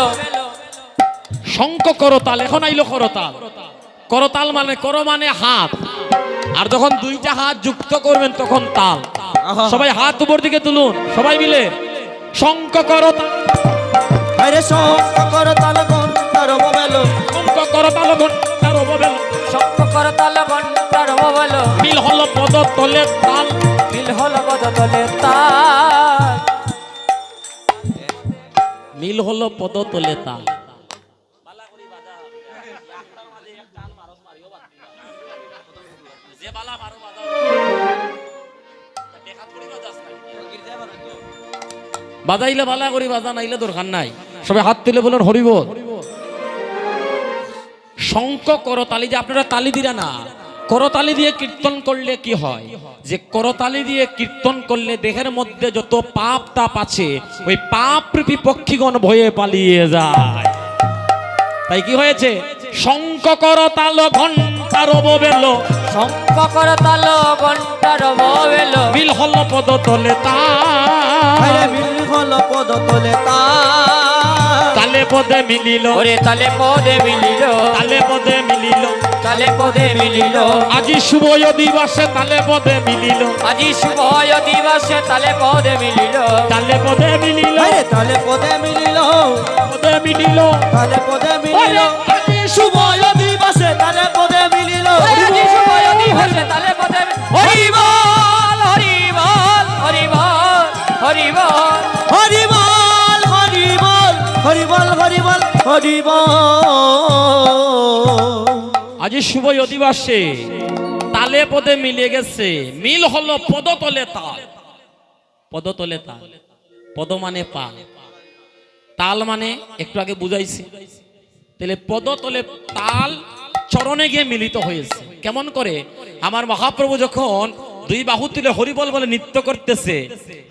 শঙ্খ করতাল এখন আইলো করতাল করতাল মানে করো মানে হাত আর যখন দুইটা হাত যুক্ত করবেন তখন তাল সবাই হাত উপর দিকে তুলুন সবাই মিলে শঙ্খ করতাল আরে শঙ্খ করতাল ঘণ্টার ববেল শঙ্খ করতাল ঘণ্টার ববেল শঙ্খ কর তাল ঘণ্টার ববেল মিল হলো পদ তলে তাল মিল হল পদ তলে তাল মিল হলো পদ তলে তাল বাজাইলে বালা করি বাজা নাইলে দরকার নাই সবাই হাত তুলে বলেন হরিবল শঙ্খ করতালি যে আপনারা তালি দিরা না করতালি দিয়ে কীর্তন করলে কি হয় যে করতালি দিয়ে কীর্তন করলে দেহের মধ্যে যত পাপ তাপ আছে ওই পাপ রূপী পক্ষীগণ ভয়ে পালিয়ে যায় তাই কি হয়েছে শঙ্খ করতাল ঘণ্টার ববেল শঙ্খ কর তাল ঘণ্টার ববেল মিল হল পদ তলে আরে মিল হল পদ তলে তালে পদে মিলিল ওরে তালে পদে মিলিল তালে পদে মিলিল তালে পদে মিলিল আজি শুভ দিবসে তালে পদে মিলিল আজি শুভ দিবসে তালে পদে মিলিল তালে পদে মিলিল আরে তালে পদে মিলিল পদে মিলিল তালে পদে মিলিল আজি শুভ দিবসে তালে পদে মিলিল আজি শুভ দিবসে তালে পদে হরি বল হরি বল হরি বল হরি বল হরি বল হরি বল হরি বল হরি বল হরি বল আজি শুভ দিবসে তালে পদে মিলে গেছে মিল হলো পদতলে তাল পদতলে তাল পদ মানে পা তাল মানে একটু আগে বুঝাইছি তাহলে পদতলে তাল চরণে গিয়ে মিলিত হয়েছে কেমন করে আমার মহাপ্রভু যখন দুই বাহু তুলে হরিবল বলে নৃত্য করতেছে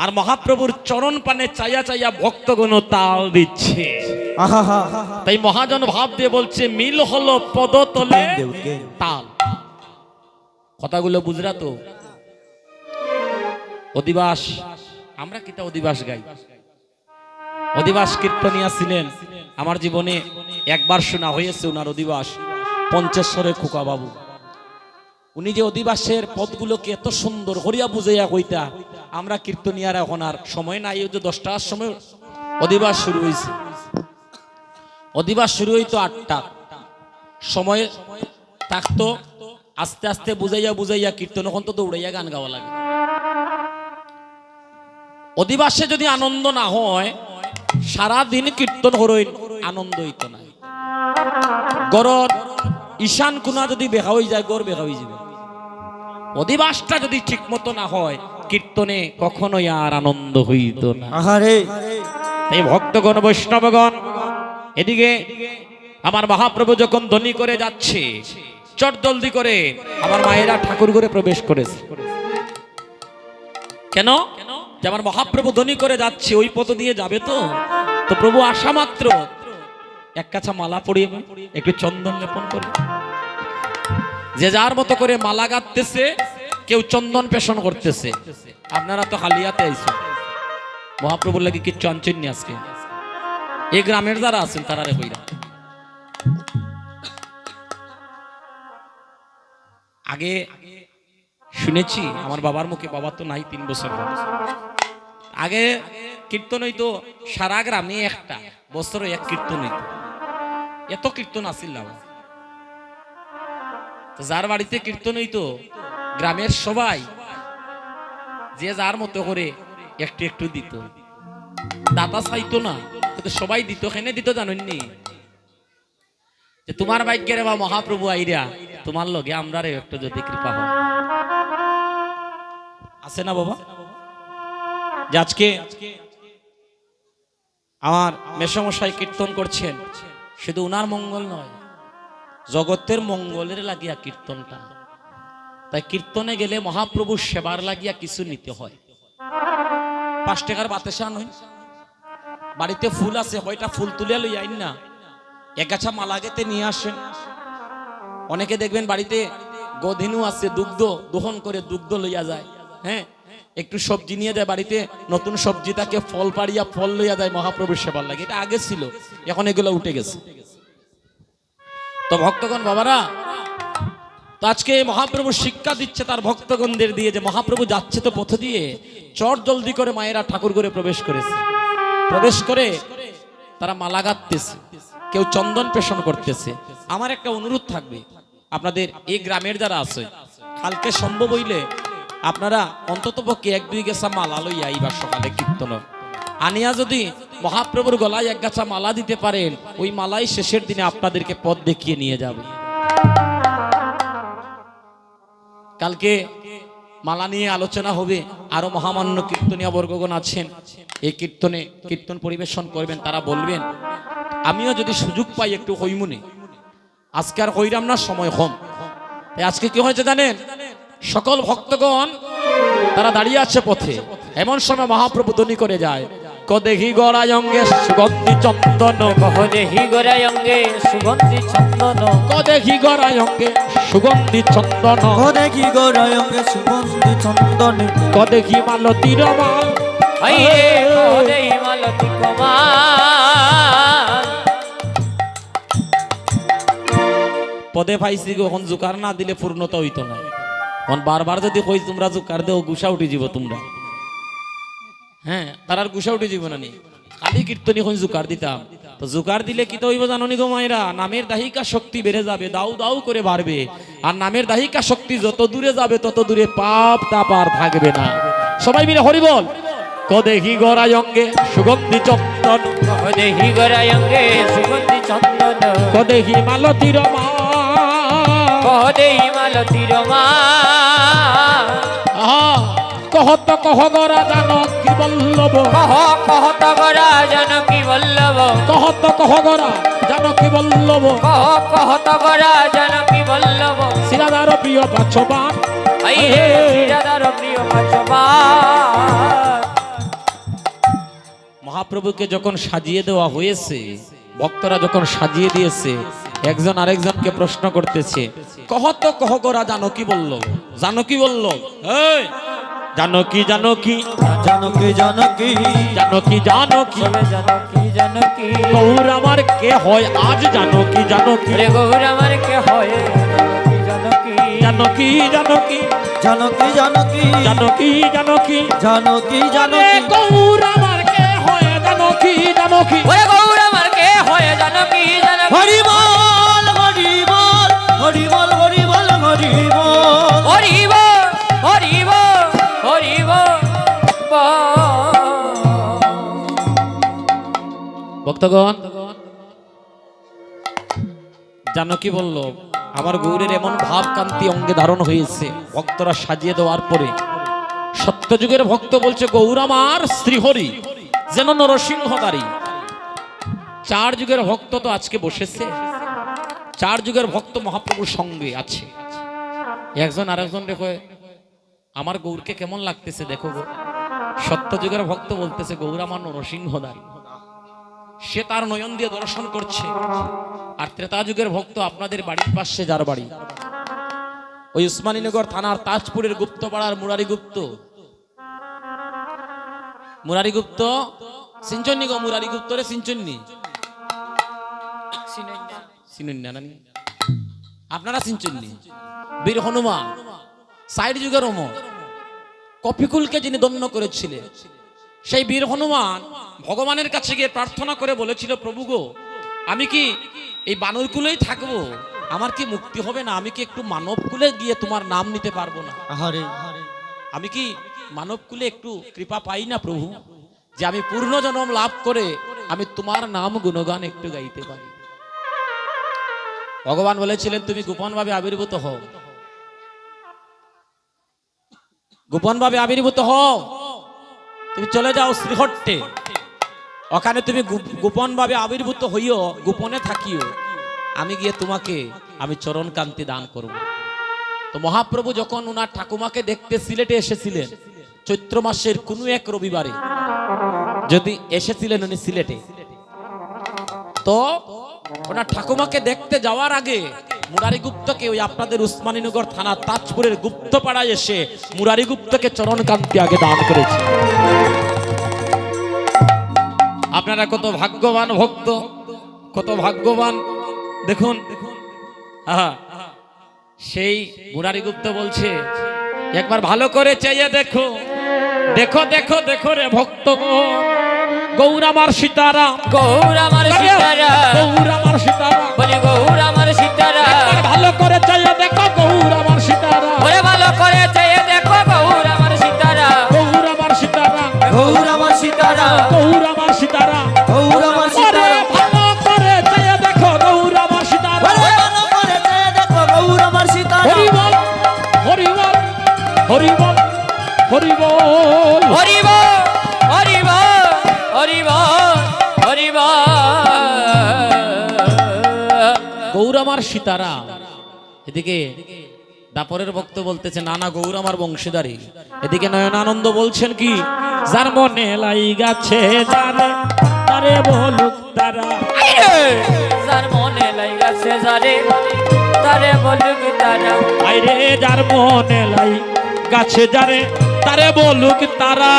আর মহাপ্রভুর চরণ পানে চাইয়া চাইয়া ভক্তগণ তাল দিচ্ছে তাই মহাজন ভাব দিয়ে বলছে মিল হলো পদতলে তাল কথাগুলো বুঝরা তো অধিবাস আমরা কিতা অধিবাস গাই অধিবাস কীর্তনিয়া ছিলেন আমার জীবনে একবার শোনা হয়েছে ওনার অধিবাস পঞ্চেশ্বরের খোকা বাবু উনি যে অধিবাসের পদগুলোকে এত সুন্দর হরিয়া বুঝাইয়া কইতা আমরা কীর্তনিয়ার এখন আর সময় নাই ওই যে 10টার সময় অধিবাস শুরু হয়েছে অধিবাস শুরু হইতো 8টা সময় থাকতো আস্তে আস্তে বুঝাইয়া বুঝাইয়া কীর্তন এখন তো দৌড়াইয়া গান গাওয়া লাগে অধিবাসে যদি আনন্দ না হয় সারা দিন কীর্তন হরই আনন্দ হইতো না গরর ঈশান কোনা যদি বেহা হয়ে যায় গড় বেহা হয়ে যাবে অধিবাসটা যদি ঠিক মতো না হয় কীর্তনে কখনোই আর আনন্দ হইত না আহারে তাই ভক্তগণ বৈষ্ণবগণ এদিকে আমার মহাপ্রভু যখন ধ্বনি করে যাচ্ছে চট জলদি করে আমার মায়েরা ঠাকুর ঘরে প্রবেশ করেছে কেন? যে আমার মহাপ্রভু ধ্বনি করে যাচ্ছে, ওই পথ দিয়ে যাবে তো। তো প্রভু আসা মাত্র এক কাছা মালা পরিয়ে একটু চন্দন লেপন করে, যে যার মতো করে মালা গাঁথতেছে, কেউ চন্দন পেশন করতেছে। আপনারা তো হালিয়াতে আইছেন, মহাপ্রভুর লাগি কিচ্ছু আনছেন নি আজকে। এই গ্রামের যারা আছেন তারা রে কইরা আগে শুনেছি আমার বাবার মুখে, বাবা তো নাই 3 বছর আগে, কীর্তন হইতো সারা গ্রামে একটা বছরে এক কীর্তন হইতো। এত কীর্তন আসিল না, যার বাড়িতে কীর্তন হইতো গ্রামের সবাই যে যার মতো করে একটু একটু দিত, দাতা চাইতো না, কিন্তু সবাই দিত। কেন দিত জানেননি? যে তোমার ভাগ্যের বা মহাপ্রভু আইরা তোমার লগে আমরা একটু যদি কৃপা হয়, আছে না বাবা? যে আজকে আমার মেসমশাই কীর্তন করছেন, শুধু উনার মঙ্গল নয়, জগতের মঙ্গলের লাগিয়া কীর্তনটা। তাই কীর্তনে গেলে মহাপ্রভুর সেবার লাগিয়া কিছু নিতে হয়। 5 টাকার বাতাসা নয়, বাড়িতে ফুল আছে, কয়টা ফুল তুলে লই আইন না, এক গাছা মালা গেতে নিয়ে আসেন। অনেকে দেখবেন বাড়িতে গোধেনু আছে, দুগ্ধ দোহন করে দুগ্ধ লইয়া যায়। হ্যাঁ, একটু সবজি নিয়ে যায় বাড়িতে, নতুন সবজি তাকে ফল পাড়িয়া ফল লইয়া যায় মহাপ্রভুর সেবার লাগে। এটা আগে ছিল, এখন এগুলো উঠে গেছে। তো ভক্তগণ বাবারা, তো আজকে মহাপ্রভু শিক্ষা দিচ্ছে তার ভক্তগণদের দিয়ে, যে মহাপ্রভু যাচ্ছে তো পথ দিয়ে, চট জলদি করে মায়েরা ঠাকুর ঘরে প্রবেশ করেছে। প্রবেশ করে তারা মালা গাঁথতেছে, কেউ চন্দন পেশন করতেছে। আমার একটা অনুরোধ থাকবে, আপনাদের এই গ্রামের যারা আছে, কালকে সম্ভব হইলে আপনারা অন্তত পক্ষে 1-2 গেছা মালা লইয়া আইবার সকালে কীর্তন আনিয়া, যদি মহাপ্রভুর গলায় 1 গাছা মালা দিতে পারেন, ওই মালাই শেষের দিনে আপনাদেরকে পথ দেখিয়ে নিয়ে যাবে। কালকে মালা নিয়ে আলোচনা হবে, আরো মহামান্য কীর্তনীয় বর্গগণ আছেন, এই কীর্তনে কীর্তন পরিবেশন করবেন, তারা বলবেন। আমিও যদি সুযোগ পাই একটু হইমুনি, আজকে আর হইরাম না, সময় কম। আজকে কি হয়েছে জানেন? সকল ভক্তগণ তারা দাঁড়িয়ে আছে পথে, এমন সময় মহাপ্রভু ধ্বনি করে যায়, কদেহি গড়ায় অঙ্গে সুগন্ধি চন্দন, কদেহি গড়ায় অঙ্গে সুগন্ধি চন্দন, কদেহি গড়ায় অঙ্গে সুগন্ধি চন্দন, দেখি গোড়ায় অঙ্গে সুগন্ধি চন্দন, কদেহি মালতীর মাল, আইরে কদেহি মালতী কমাল। পদে পাইছি এখন জুকার না দিলে পূর্ণতা হইতো না। এখন বারবার যদি কই তোমরা জুকার দেও, গুসা উঠে যাব তোমরা। হ্যাঁ, তার আর গুসা উঠে যাব না নি, খালি কীর্তনী এখন জুকার দিতাম। তো জুকার দিলে কি তো হইব জানো নি গো মায়েরা? নামের দাহিকা শক্তি বেড়ে যাবে, দাউ দাউ করে বাড়বে। আর নামের দাহিকা শক্তি যত দূরে যাবে তত দূরে পাপ তাপ আর থাকবে না। সবাই মিলে হরি বল। কদেহি গড়ায় অঙ্গে সুগন্ধি চন্দন, কদেহি গড়ায় অঙ্গে সুগন্ধি চন্দন, কদেহি মালতীর মাল, কদেহি মালতীর মাল। কহত কহ গরা জানকী বল্লভ, কহ কহত গড়া জানকী বল্লভ, কহত কহ গরা জানকী বল্লভ, কহ কহত গড়া জানকী বল্লভ। শ্রীরাধার প্রিয় পাচ্ছবান, আইরে শ্রীরাধার প্রিয় পাচ্ছবান। মহাপ্রভুকে যখন সাজিয়ে দেওয়া হয়েছে, ভক্তরা যখন সাজিয়ে দিয়েছে, একজন আরেকজনকে প্রশ্ন করতেছে, কহত কহ গরা জানকী বল্লভ, জানকী বল্লভ, এই জানকী জানকী জানকী জানকী জানকী জানকী, বলে জানকী জানকী, গৌর আমার কে হয় আজ জানকী জানকী, রে গৌর আমার কে হয় জানকী জানকী, জানকী জানকী জানকী জানকী জানকী জানকী জানকী জানকী, জানকী গৌর আমার কে হয় জানকী জানকী, ওরে গৌর আমার কে হয় জানকী জানকী। হরি বল হরি বল হরি বল হরি বল হরি বল হরি বল হরি বল হরি বল। ভক্তগণ, জানকী বলল, আমার গৌরের এমন ভাব কান্তি অঙ্গে ধারণ হয়েছে। ভক্তরা সাজিয়ে দেওয়ার পরে সত্যযুগের ভক্ত বলছে, গৌর আমার শ্রীহরি যেন নরসিংহদারি। 4 যুগের ভক্ত তো আজকে বসেছে, 4 যুগের ভক্ত মহাপ্রভুর সঙ্গে আছে। একজন আরেকজন রেখে আমার গৌরকে কেমন লাগতেছে দেখো গো। সত্যযুগের ভক্ত বলতেছে গৌর আমার নরসিংহদারি, সে তার নয়ন দিয়ে দর্শন করছে। আর ত্রেতা যুগের ভক্ত আপনাদের বাড়ির পাশে যার বাড়ি, ওই উসমানীনগর থানার তাজপুরের গুপ্তপাড়ার মুরারি গুপ্ত সিঞ্চন্নি গো, মুরারি গুপ্ত রে সিঞ্চন্নি চিনেন না আপনারা সিঞ্চন্নি। বীর হনুমান সাইড যুগের অমর, কপিকুলকে যিনি দমন করেছিলেন, সেই বীর হনুমান ভগবানের কাছে গিয়ে প্রার্থনা করে বলেছিল, প্রভু গো আমি কি এই বানর কুলেই থাকবো, আমার কি মুক্তি হবে না? আমি কি একটু মানব কুলে গিয়ে তোমার নাম নিতে পারবো না? আমি কি মানব কুলে একটু কৃপা পাই না প্রভু, যে আমি পূর্ণ জন্ম লাভ করে আমি তোমার নাম গুণগান একটু গাইতে পারি? ভগবান বলেছিলেন তুমি গোপন ভাবে আবির্ভূত হও, গোপন ভাবে আবির্ভূত হও, তুমি চলে যাও শ্রীহট্টে, ওখানে তুমি গোপন ভাবে আবির্ভূত হইও, গোপনে থাকিও, আমি গিয়ে তোমাকে আমি চরণ কান্তি দান করব। তো মহাপ্রভু যখন ওনার ঠাকুমাকে দেখতে সিলেটে এসেছিলেন, চৈত্র মাসের কোনো এক রবিবারে যদি এসেছিলেন উনি সিলেটে, তো ওনার ঠাকুমাকে দেখতে যাওয়ার আগে মুরারি গুপ্তকে ওই আপনাদের উসমানীনগর থানা তাজপুরের গুপ্তপাড়ায় এসে মুরারি গুপ্তকে চরণ কান্তি আগে দান করেছে। আপনারা কত ভাগ্যবান ভক্ত, কত ভাগ্যবান দেখুন। সেই মুরারি গুপ্ত বলছে একবার ভালো করে চেয়ে দেখো, দেখো দেখো দেখো রে ভক্ত, গৌর আমার সীতারাম, গৌর আমার সীতারাম, গৌর আমার সীতারাম, বলি গৌর আমার সীতারাম, একবার ভালো করে চেয়ে দেখো গৌর আমার সীতারাম, ওরে ভালো করে চেয়ে দেখো গৌর আমার সীতারাম, গৌর আমার সীতারাম, গৌর আমার সীতারাম, গৌর আমার সীতারাম, গৌর আমার সীতারাম, ভালো করে চেয়ে দেখো গৌর আমার সীতারাম, ভালো করে চেয়ে দেখো গৌর আমার সীতারাম। হরি বল হরি বল হরি বল হরি বল হরি বল হরি বল হরি বল হরি বল। গৌর আমার সীতারাম। এদিকে দাপরের ভক্ত বলতেছে না না গৌর আমার বংশীদারি। এদিকে নয়নানন্দ বলছেন কি, যার মনে লাই গাছে যারে তারে বলুক তারা, যার মনে লাগাছে যারে তারে বলুক তারা, আইরে যার মনে লাই গাছে যারে তারে বলুক তারা,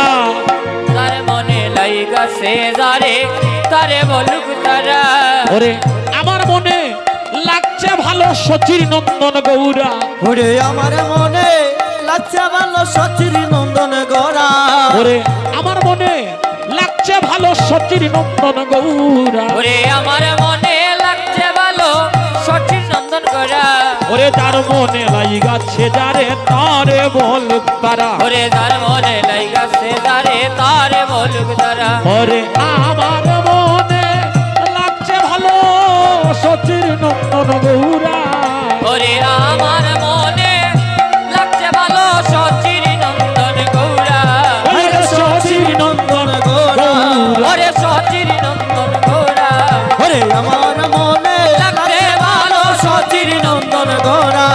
যার মনে লাগাছে যারে তারে বলুক তারা। ওরে আমার মনে লাগছে ভালো সচির নন্দন গৌরা, ওরে আমার মনে লাগছে ভালো সচির নন্দন গড়া, ওরে আমার মনে লাগছে ভালো সচির নন্দন গৌরা, ওরে আমার মনে লাগছে ভালো সচিন নন্দন করা, ওরে যার মনে লাই গাছে যারে তারে বলুক তারা, ওরে যার মনে লাগাছে যারে তারে বলুক তারা। ওরে আমার মনে লাগছে ভালো সচির নন্দন গৌরা, ওরে আমার মনে লাগছে ভালো সচির নন্দন গৌরা, ওরে সচির নন্দন গড়া, ওরে সচির নন্দন গৌরা, ওরে আমার মনে লাগছে ভালো সচির নন্দন গড়া,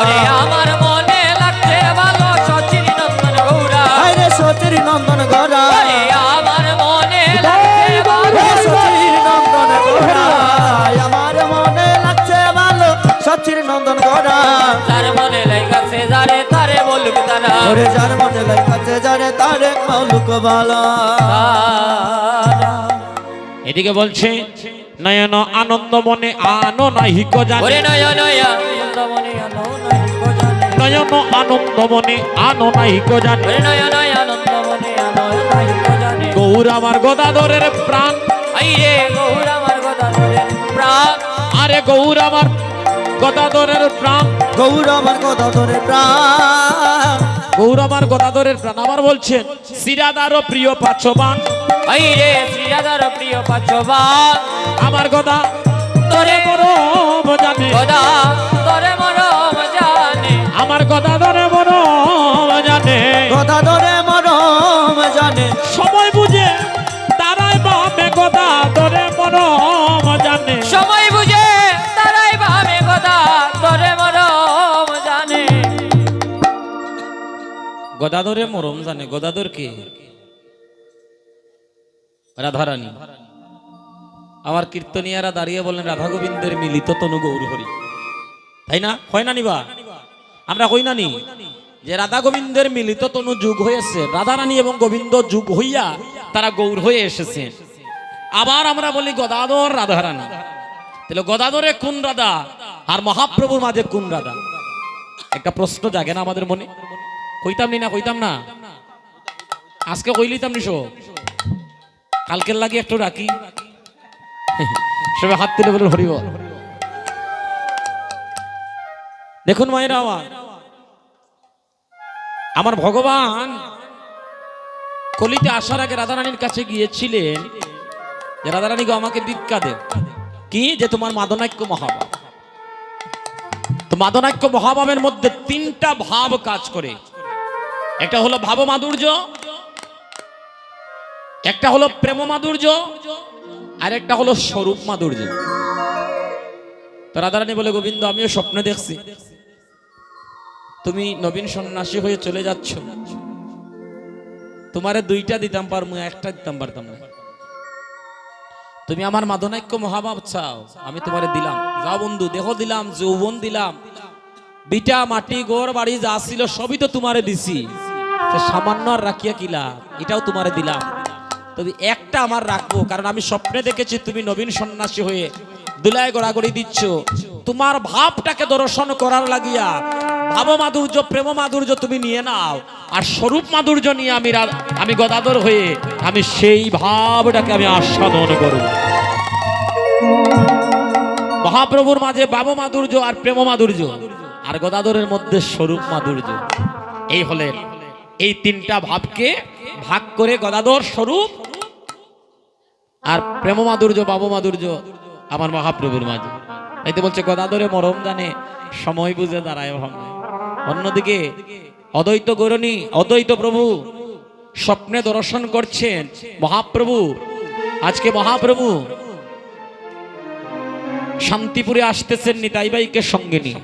ওরে আমার মনে লাগছে ভালো সচির নন্দন গৌরা, আরে সচির নন্দন গড়া, ওরে আমার মনে লাগছে ভালো সচির নন্দন গড়া, আমার মনে লাগছে ভালো সচির নন্দন গড়া, যার মনে লাগাছে যারে তারে বলুক তারা, ওরে যার মনে লাগছে যারে তারে মালুক বালা। এদিকে বলছে নয়ন আনন্দ মনে আনো নাহিক জানে, ওরে নয়া নয়া আনন্দমনে আনো নাহি কো জানে, নয়ন আনন্দ মনে আনো নাহিক জানে, ওরে নয়া নয়া আনন্দমনে আনো নাহি কো জানে। গৌর আমার গদাধরের প্রাণ, আইরে গৌর আমার কথা ধরে প্রাণ, আরে গৌর আমার গদাধরের প্রাণ, গৌর আমার কথা ধরে প্রাণ, গৌর আমার গদাধরের প্রাণ। আবার বলছেন সিরাদার প্রিয় পাঁচবান, আইরে শ্রীরাধার প্রিয় পাঁচবান, আমার গদা তোরে মরম জানে, গদা তোরে মরম জানে, আমার গদাধরে মরম জানে, কথা ধরে মরম জানে, সময় বুঝে তারাই বামে গদাধরে মরম জানে, সময় বুঝে তারাই ভাবে গদা তোরে মরম জানে। গদাধরে মরম জানে। গদাধর কে? রাধারানী। আমার কীর্তনিয়ারা দাঁড়িয়ে বলেন রাধা গোবিন্দের মিলিত তনু গৌর হরি, তাই না? হয় না নিবা? আমরা কই না নি যে রাধা গোবিন্দের মিলিত তনু যুগ হয়েছে, রাধারানী এবং গোবিন্দ যুগ হইয়া তারা গৌর হয়ে এসেছে। আবার আমরা বলি গদাধর রাধারানী। তাহলে গদাধরে কোন রাধা আর মহাপ্রভুর মাঝে কোন রাধা? একটা প্রশ্ন জাগে না আমাদের মনে? কইতাম নি না? কইতাম না? আজকে কইলিতাম নি সব, কালকের লাগে একটু রাখি। সবাই হাত তুলে বলুন হরি বল। দেখুন মায়েরা আমার ভগবান কলিতে আসার আগে রাধারানীর কাছে গিয়েছিলেন যে রাধারানী গো আমাকে ভিক্ষা দেন। কি? যে তোমার মাদনাক্য মহাভাব। তো মাদনাক্য মহাভাবের মধ্যে তিনটা ভাব কাজ করে। একটা হলো ভাব মাধুর্য, একটা হলো প্রেম মাধুর্য, আর একটা হলো স্বরূপ মাধুর্য। তো রাধারানী বলে গোবিন্দ আমিও স্বপ্নে দেখছি তুমি নবীন সন্ন্যাসী হয়ে চলে যাচ্ছ, তোমারে দুইটা দিতাম পারমু, একটা দিতাম পারতাম না। তুমি আমার মাদনাক্য মহাভাব চাও, আমি তোমারে দিলাম। যাও বন্ধু, দেখো দিলাম, যৌবন দিলাম, বিটা মাটি গোর বাড়ি যা ছিল সবই তো তোমারে দিছি, সামান্য আর রাখিয়া কিলা, এটাও তোমারে দিলাম। তবে একটা আমার রাখবো, কারণ আমি স্বপ্নে দেখেছি তুমি নবীন সন্ন্যাসী হয়ে দুলায় গড়াগড়ি দিচ্ছ। তোমার ভাবটাকে দর্শন করার লাগিয়া ভাব মাধুর্য, প্রেম মাধুর্য তুমি নিয়ে নাও, আর স্বরূপ মাধুর্য নিয়ে আমি গদাধর হয়ে আমি সেই ভাবটাকে আমি আস্বাদন করব। মহাপ্রভুর মাঝে ভাব মাধুর্য আর প্রেম মাধুর্য, আর গদাধরের মধ্যে স্বরূপ মাধুর্য। এই হলেন এই তিনটা ভাবকে ভাগ করে গদাধর স্বরূপ আর প্রেম মাধুর্য, ভাব মাধুর্য আমার মহাপ্রভুর মাঝে। তাইতে বলছে গদাধরে মরম জানে, সময় বুঝে দাঁড়ায় ভাবনা। অন্যদিকে অদ্বৈত গৌরণী, অদ্বৈত প্রভু স্বপ্নে দর্শন করছেন মহাপ্রভু। আজকে মহাপ্রভু শান্তিপুরে আসতেছেন নিতাই বাইকে সঙ্গে নিয়ে,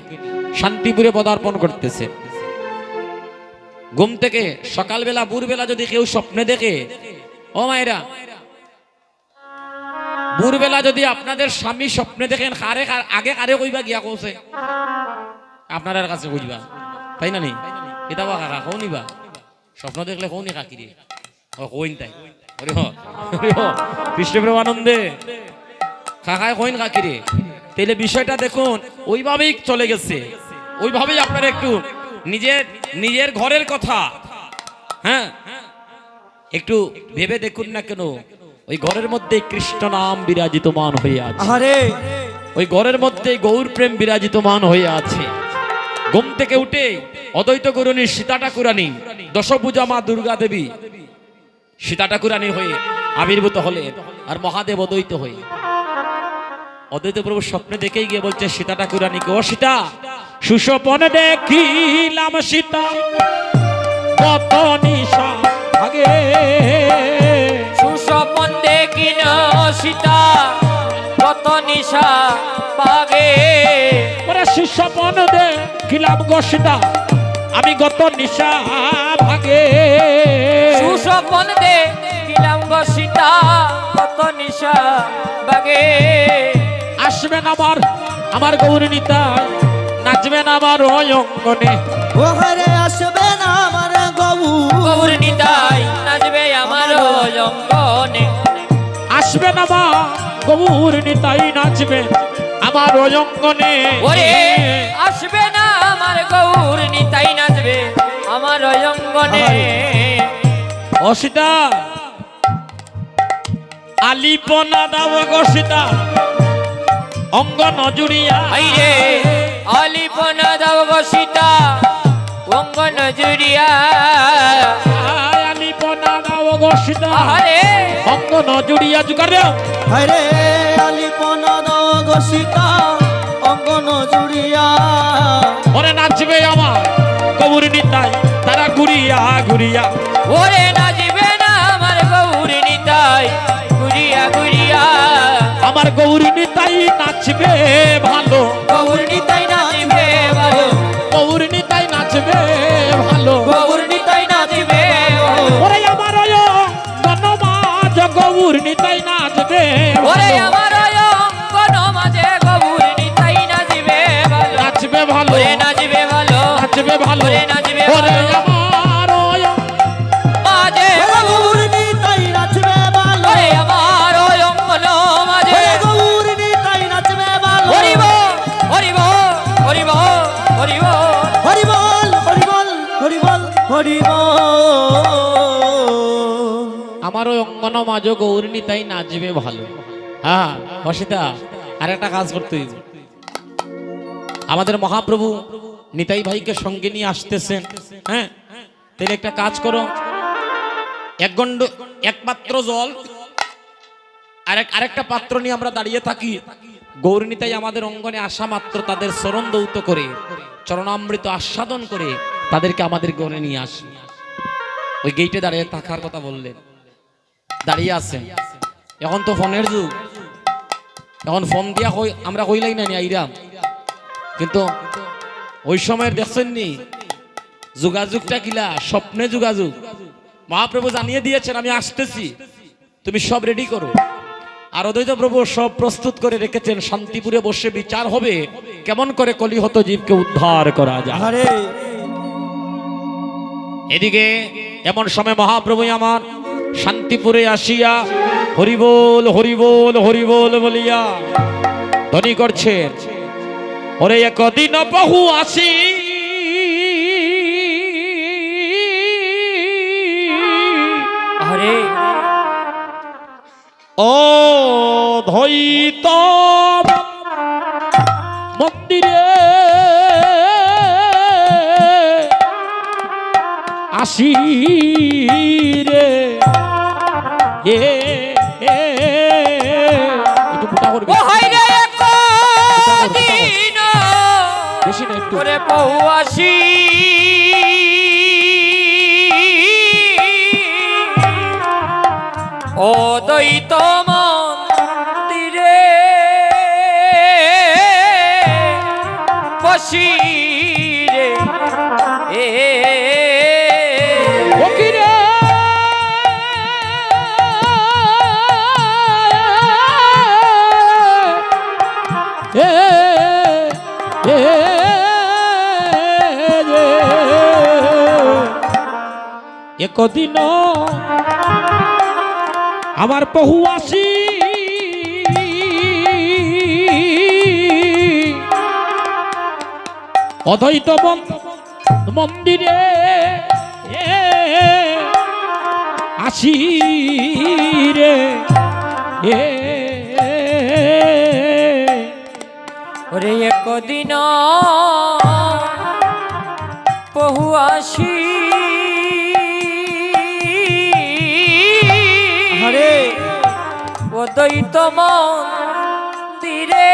শান্তিপুরে পদার্পণ করতেছেন। ঘুম থেকে সকালবেলা ভোরবেলা যদি কেউ স্বপ্নে দেখে, ও মায়েরা, ভোরবেলা যদি আপনাদের স্বামী স্বপ্নে দেখেন, আগে কারে কইবা গিয়া কৌছে আপনার কাছে বুঝবা, তাই না? নেই এটা বা কাকা কৌ নিবা স্বপ্ন দেখলে কৌ নি কাকি রে কইন তাই কৃষ্ণ প্রেমানন্দে কাকায় কইন কাকি রে। তাইলে বিষয়টা দেখুন ওইভাবেই চলে গেছে, ওইভাবেই আপনারা একটু নিজের ঘরের কথা, হ্যাঁ, একটু ভেবে দেখুন না কেন ওই ঘরের মধ্যে কৃষ্ণ নাম বিরাজিতমান হয়ে আছে, ওই ঘরের মধ্যে গৌর প্রেম বিরাজিতমান হয়ে আছে। ঘুম থেকে উঠে অদ্বৈত গৌরণী সীতা ঠাকুরানী, দশভুজা মা দুর্গা দেবী সীতা ঠাকুরানী হয়ে আবির্ভূত হলেন, আর মহাদেব অদ্বৈত হয়ে। অদ্বৈত প্রভু স্বপ্নে দেখেই গিয়ে বলছে সীতা ঠাকুরানীকে, ও সীতা, সুস্বপনে দেখিলাম সীতা কত নিশা আগে, সুস্বপন দেখিন সীতা কত নিশা পাগে। ওরে সুস্বপন দেখিলাম গো সীতা আমি গত নিশা ভাগে, সুস্বপন দেখিলাম গো সীতা কত নিশা বাগে। আসবেন আমার গৌর নিতাই, নাচবেন আমার অঙ্গনে, ওহারে আসবে না আমার গৌর নিতাই, নাচবে আমার অঙ্গনে। আসবেন আমার গৌর নিতাই, নাচবে আমার অঙ্গনে। ওরে আসবে না আমার গৌর নিতাই, নাচবে আমার অঙ্গনে। ও সীতা, আলিপনা দাও গো সীতা অঙ্গ নজুরিয়া, আইরে আলিপনা দাও গো সীতা অঙ্গ নজুরিয়া, আলিপনা দাও গো সীতা আরে অঙ্গ নজুরিয়া। জুকার দেও, হরে আলিপনা দাও গো সীতা অঙ্গ নজুরিয়া। ওরে নাচবে আমার গৌর নিতাই তারা ঘুরিয়া ঘুরিয়া, ওরে নাচবে না আমার গৌর নিতাই ঘুরিয়া ঘুরিয়া। আমার গৌর নিতাই নাচবে ভালো, গৌর নিতাই নাচবে ভালো, গৌর নিতাই নাচবে ভালো, গৌর নিতাই গৌর নিতাই নাচবে ওরে ভালো। আমার অঙ্গন মাঝে গৌর নিতাই নাচবে ভালো নাচবে ভালো ওরে নাচবে ভালো নাচবে ভালো ওরে নাচবে ওরে ভালো। আমার ওই মাঝে গৌর নিতাই নাচবে ভালো ওরে আমার অঙ্গন মাঝে গৌর নিতাই নাচবে ভালো হরিব হরিব হরিব হরিব হরি বল হরি বল হরি বল হরি বল আমার ওই অঙ্গন মাঝে গৌর নিতাই নাচবে ভালো। হ্যাঁ অসিতা আর একটা কাজ করতে হইব। আমাদের মহাপ্রভু নিতাই ভাইকে সঙ্গে নিয়ে আসতেছেন। হ্যাঁ তাহলে একটা কাজ করো, এক পাত্র জল আরেকটা পাত্র নিয়ে আমরা দাঁড়িয়ে থাকি। গৌর নিতাই আমাদের অঙ্গনে আসা মাত্র তাদের চরণ দৌত করে চরণামৃত আস্বাদন করে তাদেরকে আমাদের গণে নিয়ে আসি। ওই গেইটে দাঁড়িয়ে থাকার কথা বললেন, দাঁড়িয়ে আছেন। এখন তো ফোনের যুগ, এখন ফোন দিয়া আমরা কইলাই না আইরাম, কিন্তু ওই সময়ের দেখছেননি যোগাযোগটা কিলা, স্বপ্নে যোগাযোগ। মহাপ্রভু জানিয়ে দিয়েছেন আমি আসতেছি, তুমি সব রেডি করো। আর অদ্বৈত প্রভু সব প্রস্তুত করে রেখেছেন। শান্তিপুরে বসে বিচার হবে কেমন করে কলিহত জীবকে উদ্ধার করা যায়। আরে এদিকে এমন সময় মহাপ্রভু আমার শান্তিপুরে আসিয়া হরিবোল হরিবোল হরিবোল বলিয়া ধ্বনি করছেন। ওরে একদিন বহু আসি হরে ও ধৈত মন্দিরে আসি রে এ একটু ফুটা করবি, ও হাইরে একদিন বেশি না একটু। ওরে পৌয়াসি ও দৈত মন্দিরে বসি রে ফকিরে এ এ একদিন আমার বহু আসি অদ্বৈত মন্দিরে আসি রে ওরে একদিন বহু আসি আরে ও দৈত মন্দিরে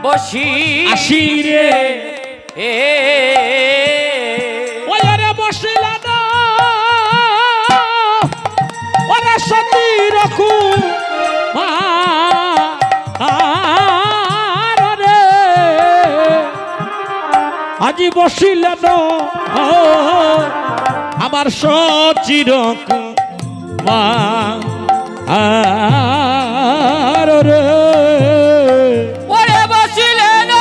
বসি আসি রে এ ওরে বসিলা না ওরে সতী রকু রে আজি বসিলেন আমার সচির রে ওরে বসিলেন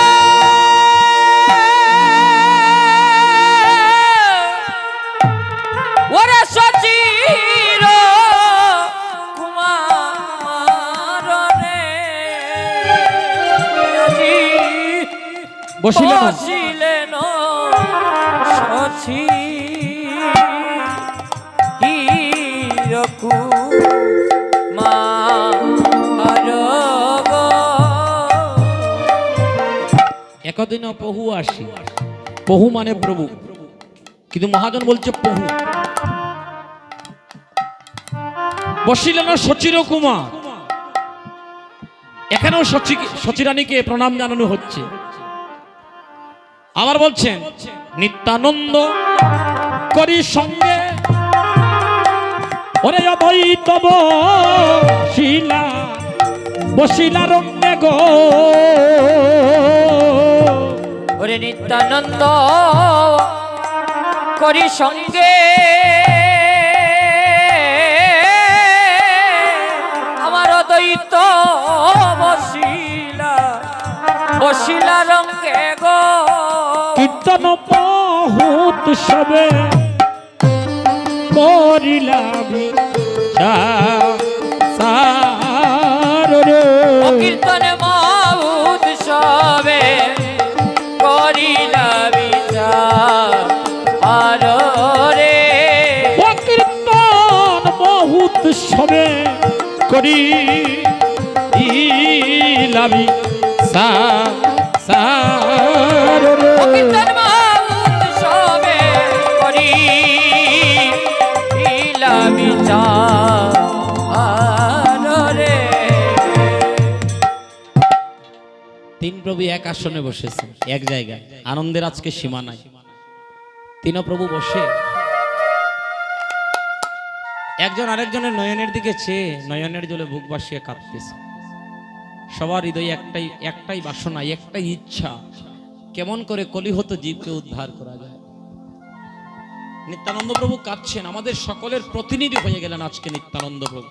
ওরে সচির কুমার রে বসিলেন বসিলেন সচি একদিন পহু আসি, পহু মানে প্রভু, কিন্তু মহাজন বলছে পহু। বসিলেন সচির কুমার, এখানেও সচিরানীকে প্রণাম জানানো হচ্ছে। আবার বলছেন নিত্যানন্দ করি সঙ্গে ওরে অদ্বৈত বসিলা বসিলা রঙ্গে গো ওরে নিত্যানন্দ করি সঙ্গে চিত্ত বসিলা বসিলা রঙ্গে গো কীর্তন বহুত সবে করিলাম সার রে ও কীর্তনে বহুত সবে করিলা বিচার আর রে ও কীর্তন বহুত সবে করি ইলামি সার রে ও কীর্তন বহুত সবে করিলা বিচার আর রে তিন প্রভু এক আসনে বসেছে এক জায়গায়, আনন্দের আজকে সীমা নাই। তিন প্রভু বসে একজন আরেকজনের নয়নের দিকে চেয়ে নয়নের জলে বুক ভাসিয়ে কাঁদতেছে। সবার হৃদয়ে একটাই বাসনা, একটাই ইচ্ছা, কেমন করে কলিহত জীবকে উদ্ধার করা যায়। নিত্যানন্দ প্রভু কাঁদছেন, আমাদের সকলের প্রতিনিধি হয়ে গেলেন আজকে নিত্যানন্দ প্রভু।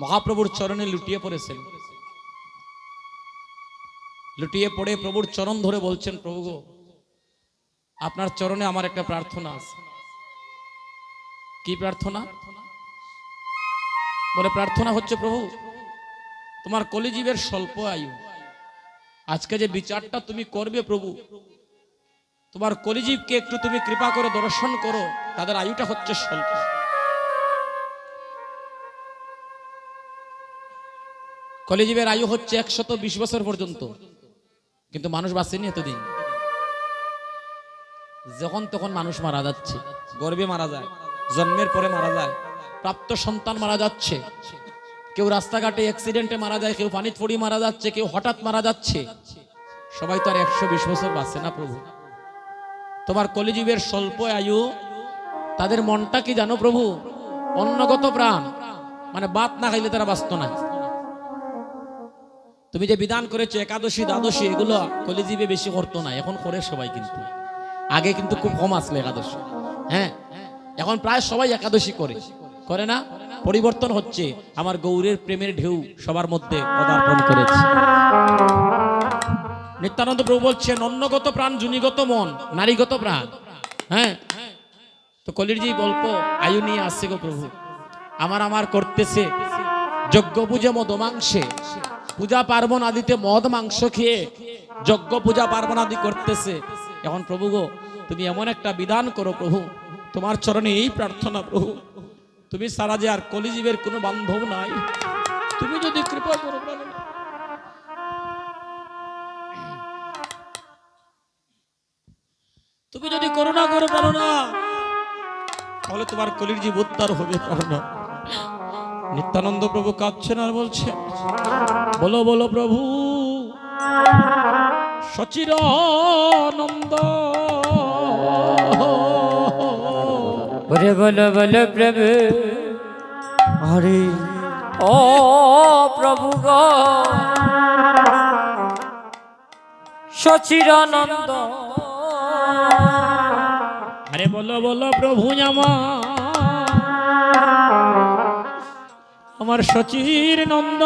মহাপ্রভুর চরণে লুটিয়ে পড়েছেন, লুটিয়ে পড়ে প্রভুর চরণ ধরে বলছেন, প্রভু গো, আপনার চরণে আমার একটা প্রার্থনা আছে। কি প্রার্থনা? বলে প্রার্থনা হচ্ছে, প্রভু তোমার কলিজীবের স্বল্প আয়ু, আজকে যে বিচারটা তুমি করবে প্রভু, তোমার কলিজীবকে একটু তুমি কৃপা করে দর্শন করো, তাদের আয়ুটা হচ্ছে স্বল্প। কলিজীবের আয়ু হচ্ছে 120 বছর পর্যন্ত, কিন্তু মানুষ বাঁচেনি এতদিন। যখন তখন মানুষ মারা যাচ্ছে, গর্ভে মারা যায়, জন্মের পরে মারা যায়, প্রাপ্ত সন্তান মারা যাচ্ছে, কেউ রাস্তাঘাটে অ্যাক্সিডেন্টে মারা যায়, কেউ পানিতে পড়ে মারা যাচ্ছে, কেউ হঠাৎ মারা যাচ্ছে। সবাই তো আর 120 বছর বাঁচে না প্রভু। তোমার কলিজীবের স্বল্প আয়ু, তাদের মনটা কি জানো প্রভু? অন্নগত প্রাণ, মানে ভাত না খাইলে তারা বাঁচত না। তুমি যে বিধান করেছো একাদশী দ্বাদশী, এগুলো কলিজীবে বেশি করতো না, এখন করে সবাই। কিন্তু আগে কিন্তু খুব কম আসলে একাদশী, হ্যাঁ, এখন প্রায় সবাই একাদশী করে না? পরিবর্তন হচ্ছে, আমার গৌরের প্রেমের ঢেউ সবার মধ্যে পদার্পণ করেছে। নিত্যানন্দ প্রভু বলছেন, অন্নগত প্রাণ, জুনিগত মন, নারীগত প্রাণ, হ্যাঁ। তো কলির যে গল্প আয়ু নিয়ে আসছে গো প্রভু, আমার করতেছে যজ্ঞ পূজা মদমাংসে, পূজা পার্বণ আদিতে মদ মাংস খেয়ে যজ্ঞ পূজা পার্বণ আদি করতেছে। এখন প্রভু গো, তুমি এমন একটা বিধান করো প্রভু, তোমার চরণে এই প্রার্থনা প্রভু, তুমি সারা যে আর কলিজীবের কোনো বান্ধব নাই, তুমি যদি কৃপা করো, তুমি যদি করুণা করো পারো না, তাহলে তোমার কলির জীব উদ্ধার হবে পারো না। নিত্যানন্দ প্রভু কাঁদছেন আর বলছেন, বলো বলো প্রভু সচিরানন্দ, বলে বলো বলো প্রভু, আরে ও প্রভু গো সচিরানন্দ, আরে বলো বলো প্রভু আমার সচির নন্দ,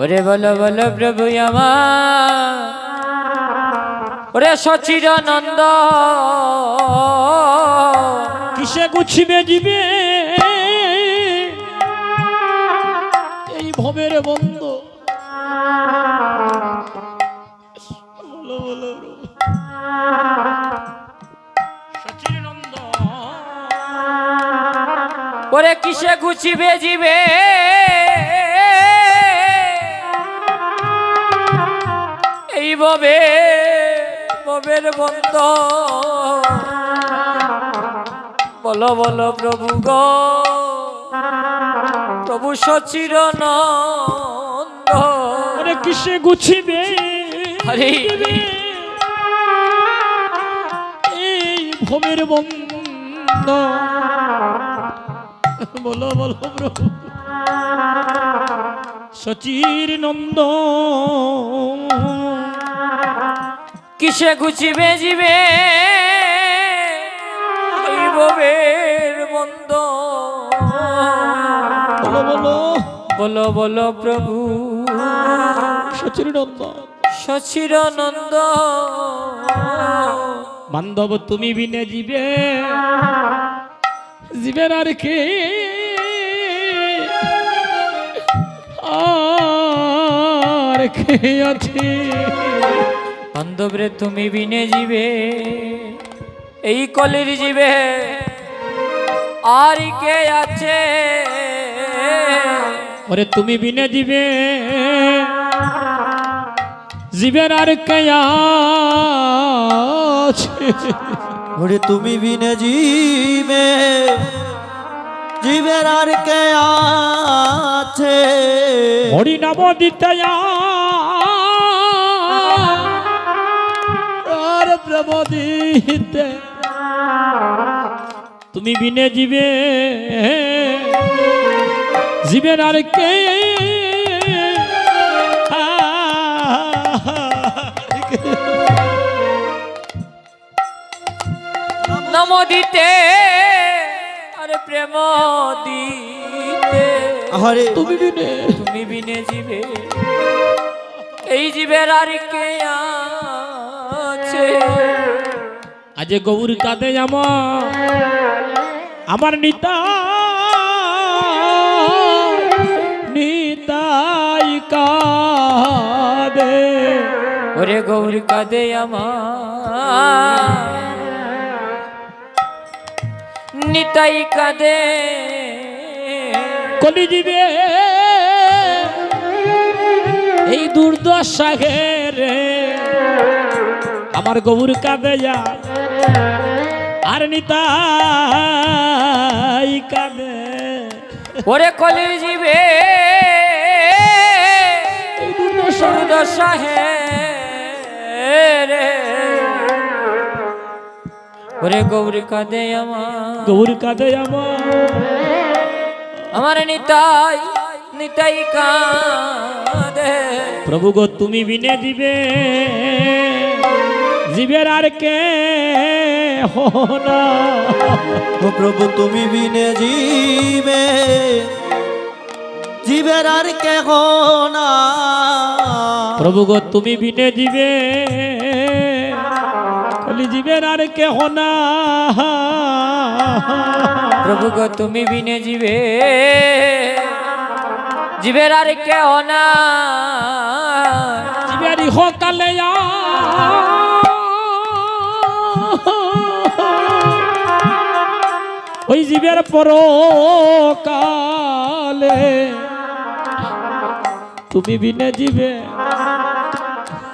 ওরে বলো বলো প্রভু আমার, ওরে সচিরানন্দ, কিসে গুছিবে দিবে এই ভবের বন্ধ, বলো বলো প্রভু সচির নন্দ, ওরে কিসে গুছিবে জিবে এই ববের বন্ধ, বলো বলো প্রভু গো প্রভু সচিরানন্দ, ওরে কিসে গুছিবে হরি এই ভবের বন্ধ, বলো বলো প্রভু সচির নন্দ, কিসে গুছিবে জিবে এই ববের বন্ধ, বলো বলো বলো বলো প্রভু সচিরনন্দন সচিরানন্দ বান্ধব তুমি বিনে জীবে জীবের আর কে আর কে আছে বান্ধবরে তুমি বিনে জীবে এই কলির জীবে আর কে আছে ওরে তুমি বিনে দিবে জীবের আর কে আছে ওরে তুমি বিনে জীবে জীবের আর কে আছে হরি নাম দিতে আর প্রেম দিতে তুমি বিনে জীবে জীবের আর কে নম দিতে আরে প্রেম দিতে আরে তুমি বিনে তুমি বিনে জীবে এই জীবের আর কে আছে আজ গৌর কাঁদে আমার নিতা নিতাই কাঁদে ওরে গৌর কাঁদে আমার নিতাই কাঁদে কলি দিবে এই দুর্দশা রে আমার গৌর কাঁদে আর নিতাই কাঁদে ওরে কলি জীবে দুর্দশা হে রে ওরে গৌর কাঁদে গৌর কাঁদে আমার নিতাই নিতাই কাঁদে প্রভু গো তুমি বিনে দিবে জীবের আর কে হো না ও প্রভু তুমি বিনে জীবে জীবের আর কে না প্রভু গো তুমি বিনে দিবে কলি জীবের আর কে হো না প্রভু গো তুমি বিনে জীবে জীবের আর কেহ না জীবের ইহো কালে ওই জীবের পর কালে তুমি বিনে জীবে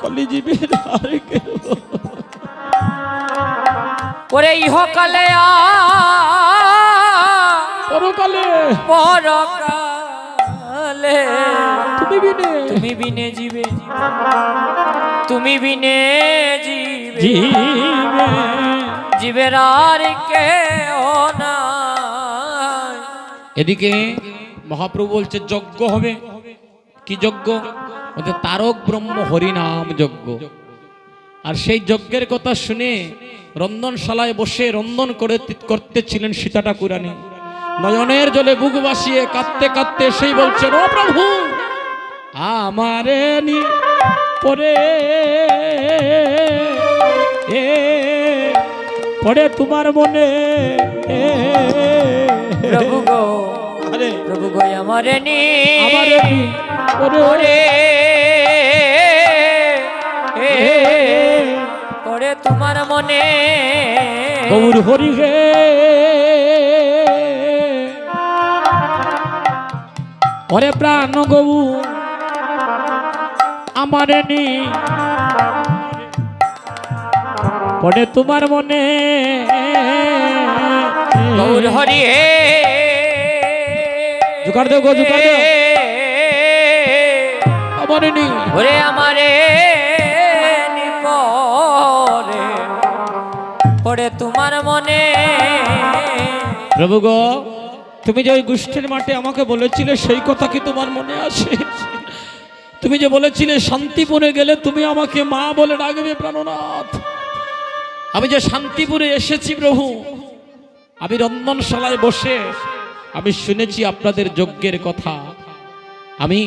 কলি জীবের আর কে ওরে ইহকালে পরকালে পরকালে তুমি বিনে তুমি বিনে জীবে তুমি বিনে জীবে জীবে জীবের আর কেহ না এদিকে মহাপ্রভু বলছে যজ্ঞ হবে কি যজ্ঞ বলছে তারক ব্রহ্ম হরিনাম যজ্ঞ আর সেই যজ্ঞের কথা শুনে রন্ধনশালায় বসে রন্ধন করতেছিলেন সীতা ঠাকুরানী নয়নের জলে বুক ভাসিয়ে কাঁদতে কাঁদতে সেই বলছেন ও প্রভু আমারে নি পরে পড়ে তোমার মনে প্রভু গো আরে প্রভু গো আমারে নি আমারে নি পরে ওরে পড়ে তোমার মনে গৌর হরি হে ওরে প্রাণ গৌ আমারে নি পড়ে তোমার মনে গৌর হরি হে জোকার দেও গো জোকার দেও আমারে নি ওরে আমারে নি পরে পড়ে তোমার মনে প্রভু গো তুমি যে ওই গোষ্ঠীর মাঠে আমাকে বলেছিলে সেই কথা কি তোমার মনে আছে তুমি যে বলেছিলে শান্তিপুরে গেলে তুমি আমাকে মা বলে ডাকবে প্রাণনাথ আমি যে শান্তিপুরে এসেছি প্রভু আমি রন্ধনশালায় বসে আমি শুনেছি আপনাদের যজ্ঞের কথা। আমি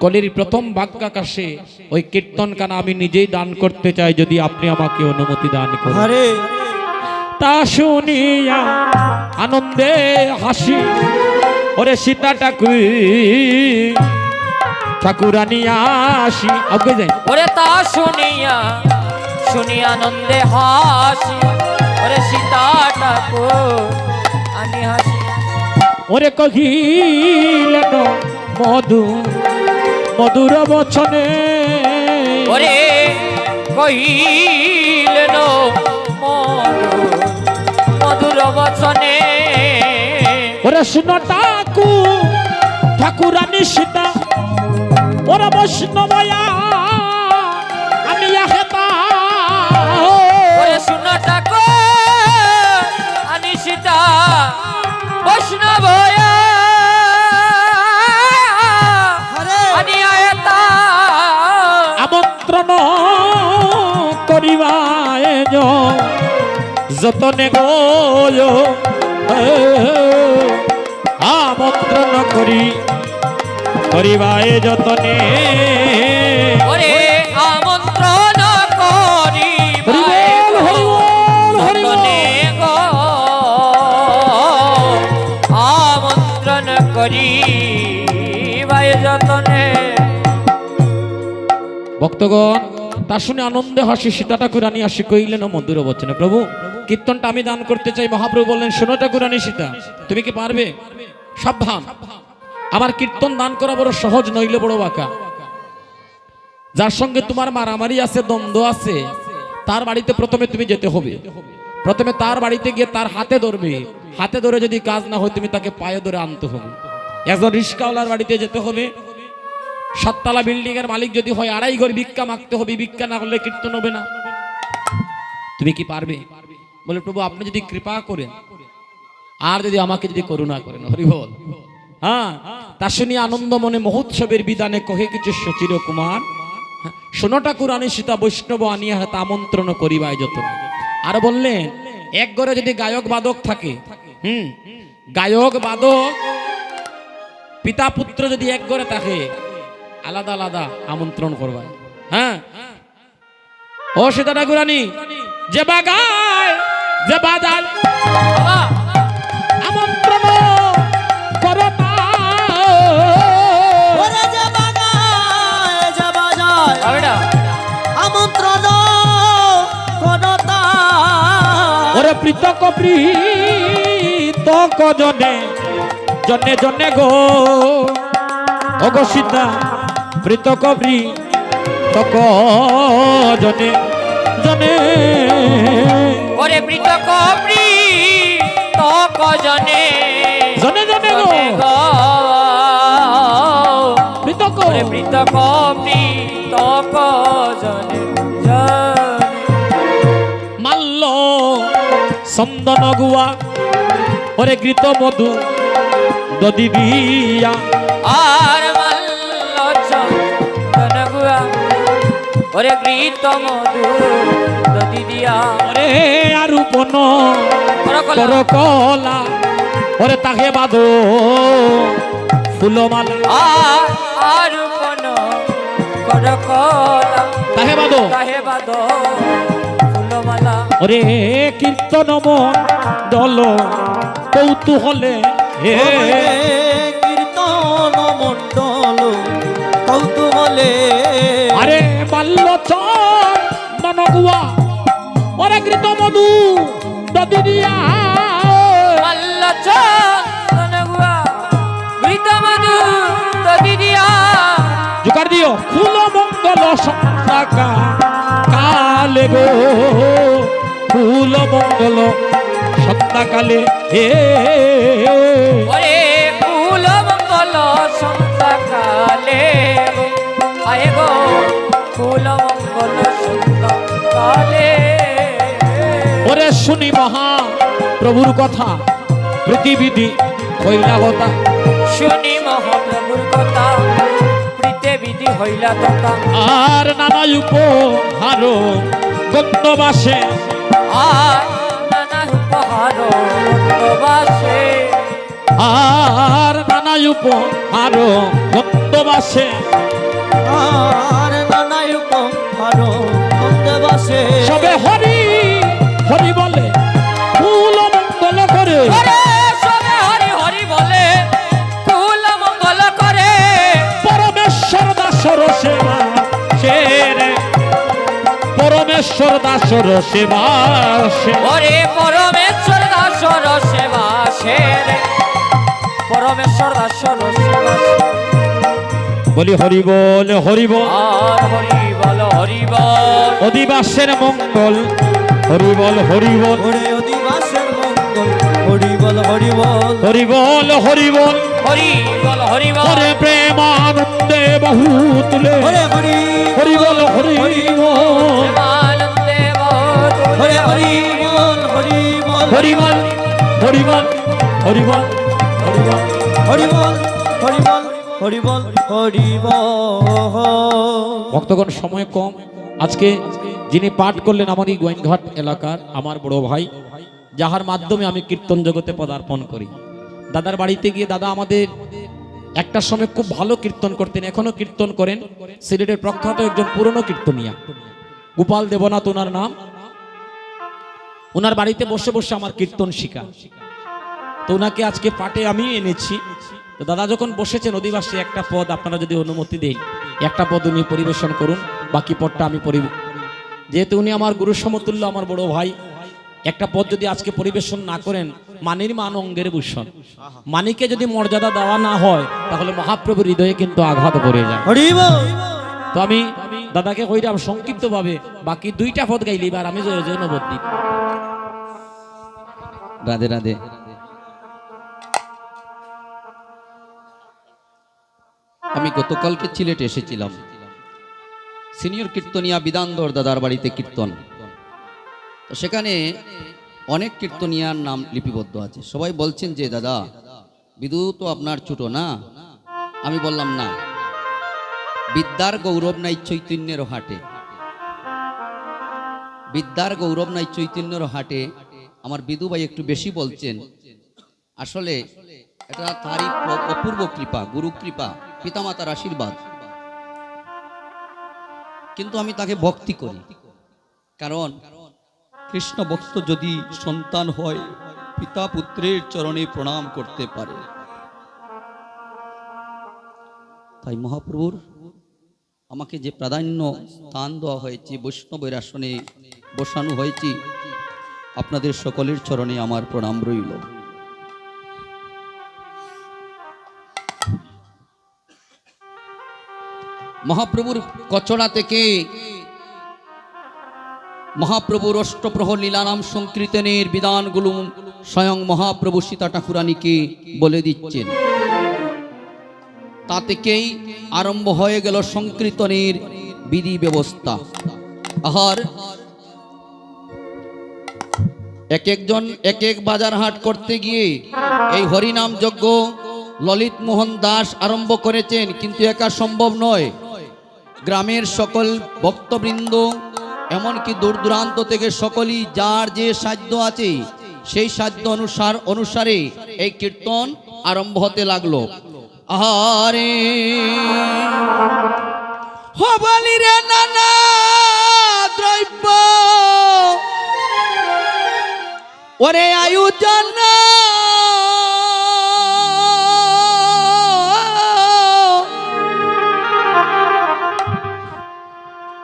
কলির প্রথম বাক্যাকাশে ওই কীর্তন কানা আমি নিজেই দান করতে চাই, যদি আপনি আমাকে অনুমতি দান করেন। হরে তা শুনিয়া আনন্দে হাসি ওরে সীতা ঠাকুরানী আসি আগে যাই। ওরে তা শুনিয়া শুনি আনন্দে হাসি, ওরে সীতা ঠাকুর আনি হাসি। ওরে কহিলেন মধুর বচনে, ওরে কহিলেন মধুর বচনে, ওরে শুনো ঠাকুরানী সীতা ওরা বৈষ্ণবয়া আমি হেতা। ওরে শুনো ঠাকুর আনি সীতা বৈষ্ণবয়া আনি আয়তা। আমন্ত্রণ করিবায় যতনে গয়, আমন্ত্রণ করিবায় যতনে, ওরে আমন্ত্রণ করিবায় যতনে গো, আমন্ত্রণ করিবায় যতনে। ভক্তগণ তা শুনে আনন্দে হাসি সীতা ঠাকুরানী আসি কইলেন মধুর বচনে, প্রভু কীর্তনটা আমি দান করতে চাই। মহাপ্রভু বললেন, শোনো ঠাকুরানী সীতা, তুমি কি পারবে? সাবধান, আমার কীর্তন দান করা বড় সহজ নইলে বড় বাঁকা। যার সঙ্গে তোমার মারামারি আছে, দ্বন্দ্ব আছে, তার বাড়িতে প্রথমে তুমি যেতে হবে। প্রথমে তার বাড়িতে গিয়ে তার হাতে ধরবে, হাতে ধরে যদি কাজ না হয় তুমি তাকে পায়ে ধরে আনতে হবে। একজন রিস্কাওয়ালার বাড়িতে যেতে হবে, 7 তলা বিল্ডিং এর মালিক যদি হয় 2.5 ঘর ভিক্ষা মাগতে হবে, ভিক্ষা না করলে কীর্তন হবে না। তুমি কি পারবে? বলে, প্রভু আপনি যদি কৃপা করেন আর যদি আমাকে যদি করুণা করেন। হরি বল। হ্যাঁ, তা শুনি আনন্দ মনে মহোৎসবের বিধানে কহে কিছু সচির কুমার, শোনো ঠাকুরানী সীতা বৈষ্ণব আনিয়া হাতে আমন্ত্রণ করিবায় যতনে। আর বললেন, এক ঘরে যদি গায়ক বাদক থাকে, গায়ক বাদক পিতা পুত্র যদি এক ঘরে থাকে, আলাদা আলাদা আমন্ত্রণ করবা। হ্যাঁ, ও সীতা ঠাকুরানী যে বাগায় যে বাজায় আমন্ত্রণ করতা, ওরে যে বাগায় যে বাজায় আমন্ত্রণ করতা, ওরে পৃথক জনে জনে জনে গো অগো সীতা পৃথক তক জনে জনে, ওরে পৃথক তক জনে জনে জনে গো পৃথক, ওরে পৃথক তক জনে জনে। মাল্য চন্দন গুয়া ওরে গৃত মধু দদি দিয়া, আর মাল্য চন্দন গুয়া ওরে গৃত মধু দদি দিয়া, ওরে আর বন করকলা ওরে তাকে বাঁধো ফুলমালা, আর কোন করকলা তাহে বাঁধো ফুলমালা, ওরে কীর্তন দল কৌতূহলে কীর্তন মণ্ডল কৌতূহলে, আরে বাল্য চন্দন গুয়া ওরে কৃত মধু দদি দিয়া, মাল্য চন্দন গুয়া গৃত মধু দদি দিয়া, জোগাড় দিও ফুল মঙ্গল সন্তাকা কালে গো ফুল মঙ্গল সন্তাকালে হে, ওরে ফুল মঙ্গল সন্তাকালে আয়ে গো ফুল মঙ্গল সন্তাকালে, ওরে শুনি মহা প্রভুর কথা প্রতিবিধি হইলা কথা, শুনি মহাপ্রভুর কথা প্রীতিবিধি হইলা তথা, আর নানা উপহার গন্ধবাসে আর নানা উপহার বন্দোবাসে, আর নানা উপহার বন্দবাসে আর নানাই উপহার বন্দবাসে সবে হরি হরি বলে ফুল মঙ্গল করে ওরে সবে হরি হরি বলে কুল মঙ্গল করে পরমেশ্বর দাসর সেবা সেরে পরমেশ্বর দাসর সেবা সে ওরে পরমেশ্বর দাসর সেবা সেরে পরমেশ্বর দাসর সেবা বলি হরি বল হরি বল আর হরি বল হরি বল অধিবাসের মঙ্গল হরি বল হরি বল ওরে অধিবাসের মঙ্গল হরি বল হরি বল হরি বল হরি বল হরি বল হরি বল হরে প্রেমানন্দে বহু তুলে ওরে হরি হরি বল হরি বল প্রেমানন্দে বহুত ওরে হরি বল হরি বল হরি বল হরি বল হরি বল হরি বল হরি বল হরি বল হরি বল হরি বল ভক্তগণ সময় কম আজকে যিনি পাঠ করলেন আমারই গোয়েনঘাট এলাকার আমার বড় ভাই যাহার মাধ্যমে আমি কীর্তন জগতে পদার্পণ করি দাদার বাড়িতে গিয়ে দাদা আমাদের একটা সময় খুব ভালো কীর্তন করতেন এখনো কীর্তন করেন সিলেটের প্রখ্যাত একজন পুরনো কীর্তনিয়া গোপাল দেবনাথ ওনার নাম ওনার বাড়িতে বসে বসে আমার কীর্তন শিখা তো ওনাকে আজকে পাঠে আমি এনেছি তো দাদা যখন বসেছেন অধিবাসী একটা পদ আপনারা যদি অনুমতি দেন একটা পদ উনি পরিবেশন করুন বাকি পদটা আমি যেহেতু উনি আমার গুরু সমতুল্য আমার বড় ভাই একটা পদ যদি আজকে পরিবেশন না করেন মানির মান অঙ্গের ভূষণ মানিকে যদি মর্যাদা দেওয়া না হয় তাহলে মহাপ্রভুর হৃদয়ে কিন্তু আঘাত পড়ে যায় হরি বল তো আমি দাদাকে কইরাম সংক্ষিপ্ত ভাবে বাকি দুইটা পদ গাইলি এবার আমি জয়নবদ দিই রাধে রাধে আমি গতকালকে সিলেট এসেছিলাম সিনিয়র কীর্তনিয়া বিধানধর দাদার বাড়িতে কীর্তন তো সেখানে অনেক কীর্তনিয়ার নাম লিপিবদ্ধ আছে সবাই বলছেন যে দাদা বিদু তো আপনার ছোট না আমি বললাম না বিদ্যার গৌরব নাই চৈতন্যের হাটে বিদ্যার গৌরব নাই চৈতন্যের হাটে আমার বিদু ভাই একটু বেশি বলছেন আসলে এটা তারই অপূর্ব কৃপা গুরু কৃপা পিতামাতার আশীর্বাদ কিন্তু আমি তাকে ভক্তি করি কারণ কৃষ্ণ ভক্ত যদি সন্তান হয় পিতা পুত্রের চরণে প্রণাম করতে পারে তাই মহাপ্রভুর আমাকে যে প্রাধান্য স্থান দেওয়া হয়েছে বৈষ্ণবের আসনে বসানো হয়েছে আপনাদের সকলের চরণে আমার প্রণাম রইল মহাপ্রভুর কচড়া থেকে মহাপ্রভুর অষ্টপ্রহর লীলানাম সংকীর্তনের বিধানগুলো স্বয়ং মহাপ্রভু সীতা ঠাকুরানীকে বলে দিচ্ছেন তা থেকেই আরম্ভ হয়ে গেল সংকীর্তনের বিধি ব্যবস্থা আর এক একজন এক এক বাজার হাট করতে গিয়ে এই হরিনাম যজ্ঞ ললিত মোহন দাস আরম্ভ করেছেন কিন্তু একা সম্ভব নয় গ্রামের সকল ভক্তবৃন্দ এমনকি দূর দূরান্ত থেকে সকলেই যার যে সাধ্য আছে সেই সাধ্য অনুসারে এই কীর্তন আরম্ভ হতে লাগলো আরে হবালি রে নানা দ্রব্য ওরে আয়োজন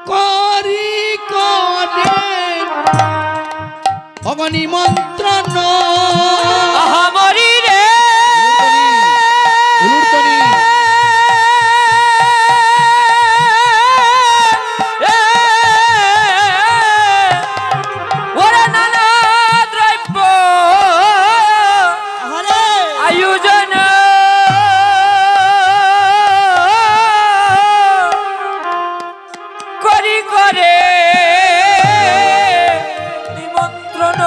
করি করে অবনিমন্ত্রণ আহামরি রে ওরে নানা দ্রব্য আয়োজন করি করে নিমন্ত্রণ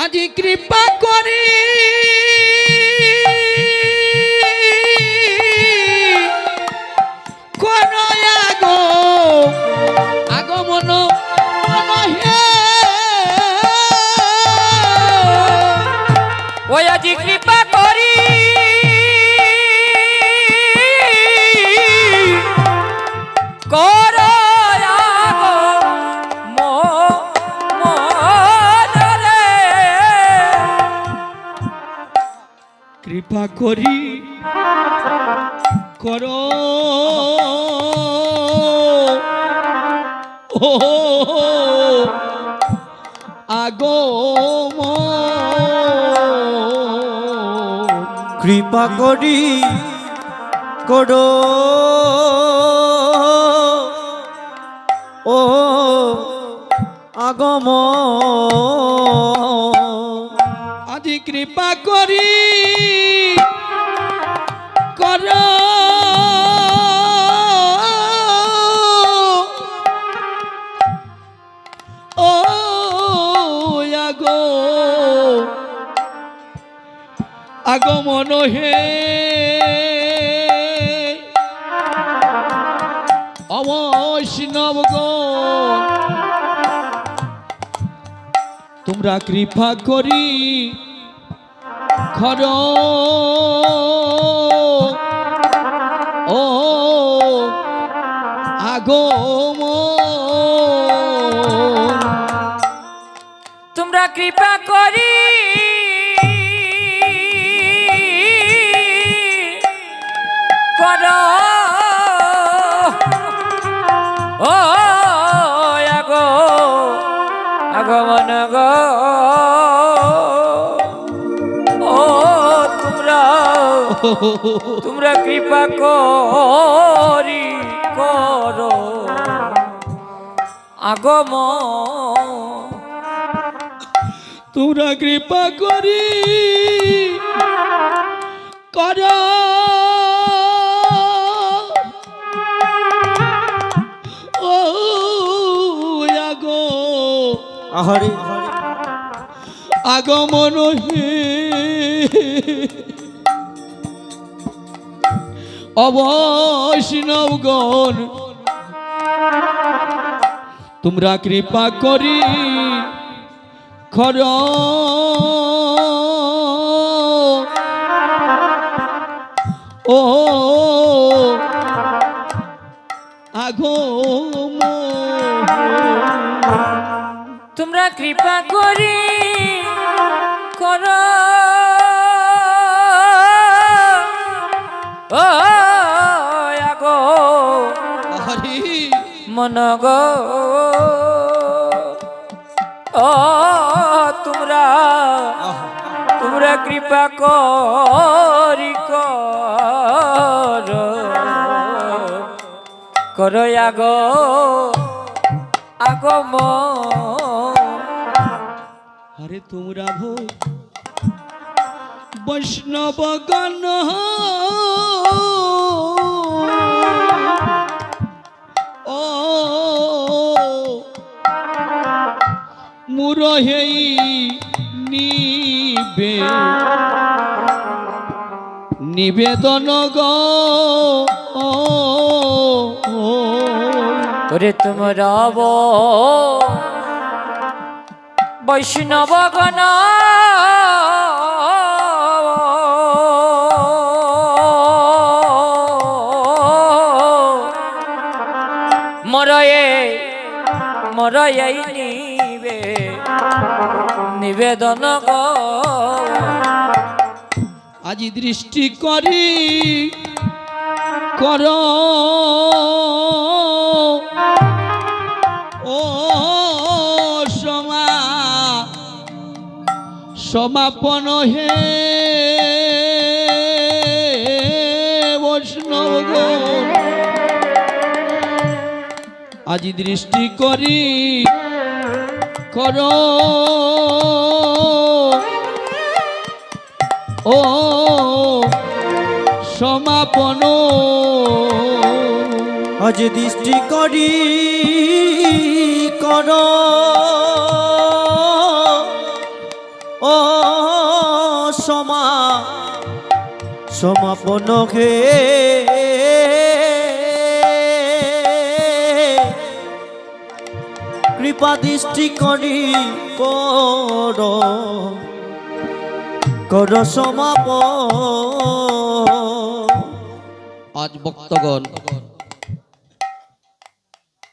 আজি কৃপা করি কোন আগমন ওই আজি কৃপা করি করো মরে কৃপা করি করো ও আগম কৃপা করি করো ও আগম আজি কৃপা করি করো ও আগো আগমন হে অবৈষ্ণবগণ তোমরা কৃপা করি খর ও আগম তোমরা কৃপা করি করো ও আগো আগমন গো ও তোমরা কৃপা করি করো আগম তোমরা কৃপা করি কর ও আগো আহারে আগমন হে অবৈষ্ণবগণ তোমরা কৃপা করি খর ও আগম তোমরা কৃপা করি করো ও আগো হরি মন গো ও তোমরা কৃপা করি করো আগো আগম আরে তোমরা ভো বৈষ্ণবগণ ও মুরহেই নিবেদন গো ওরে তোমরা বৈষ্ণবগণ মরয়ে নিবেদন গো আজি দৃষ্টি করি কর ও সমাপন হে বৈষ্ণবগণ আজি দৃষ্টি করি কর ও সমাপন আজ দৃষ্টি করি কর ও সমাপন হে কৃপা দৃষ্টি করি কর কর সমাপ আজ ভক্তগণ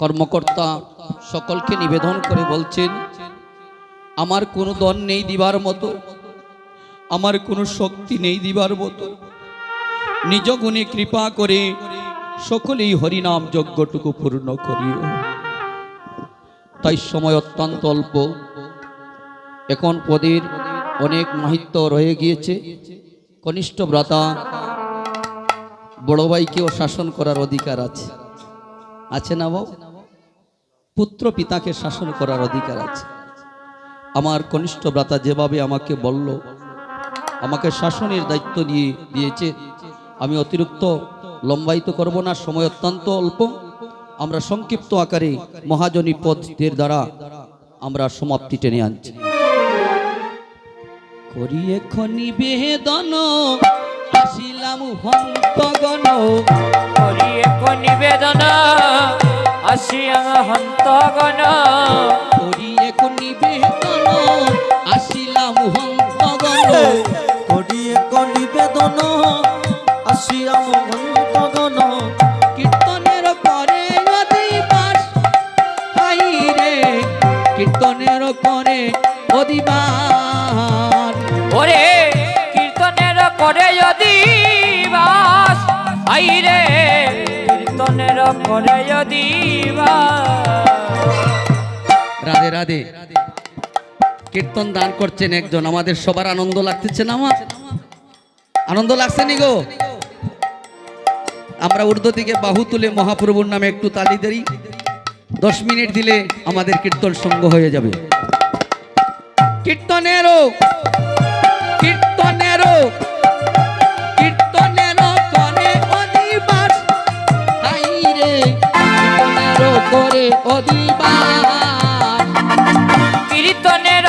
কর্মকর্তা সকলকে নিবেদন করে বলছেন, আমার কোনো দন নেই দিবার মতো, আমার কোনো শক্তি নেই দিবার মতো, নিজ গুণে কৃপা করে সকলেই হরিনাম যজ্ঞটুকু পূর্ণ করিও। তাই সময় অত্যন্ত অল্প, এখন পদের অনেক মাহিত্য রয়ে গিয়েছে। কনিষ্ঠ ভ্রাতা বড় ভাইকেও শাসন করার অধিকার আছে, আছে না বাবু? পুত্র পিতাকে শাসন করার অধিকার আছে। আমার কনিষ্ঠ ভ্রাতা যেভাবে আমাকে বলল, আমাকে শাসনের দায়িত্ব দিয়ে দিয়েছে, আমি অতিরিক্ত লম্বায়িত করব না, সময় অত্যন্ত অল্প। আমরা সংক্ষিপ্ত আকারে মহাজনী পদের দ্বারা আমরা সমাপ্তি টেনে আনছি। করি এখনি বেদন আসিলাম হন্তগণ, করি এক নিবেদন আসিয়া হন্তগণ, করি এখনি বেদন আসিলাম হন্তগণ, করিয়ে নিবেদন আসিয়া মহন্তগণ, কীর্তনের করে অধিবাস, হাই রে কীর্তনের করে অধিবাস, ওরে কীর্তনের করে যদি বাস, আই রে কীর্তনের করে যদি বাস। রাধে রাধে। কীর্তন দান করছেন একজন, আমাদের সবার আনন্দ লাগতেছে না? আমার আনন্দ লাগছে নি গো? আমরা ঊর্ধ্ব দিকে বাহু তুলে মহাপ্রভুর নামে একটু তালি দেই, 10 মিনিট দিলে আমাদের কীর্তন সঙ্গ হয়ে যাবে। কীর্তনেরও কীর্তনেরও কীর্তনেরও করে অধিবাস, হাই রে কীর্তনেরও করে অধিবাস, কীর্তনের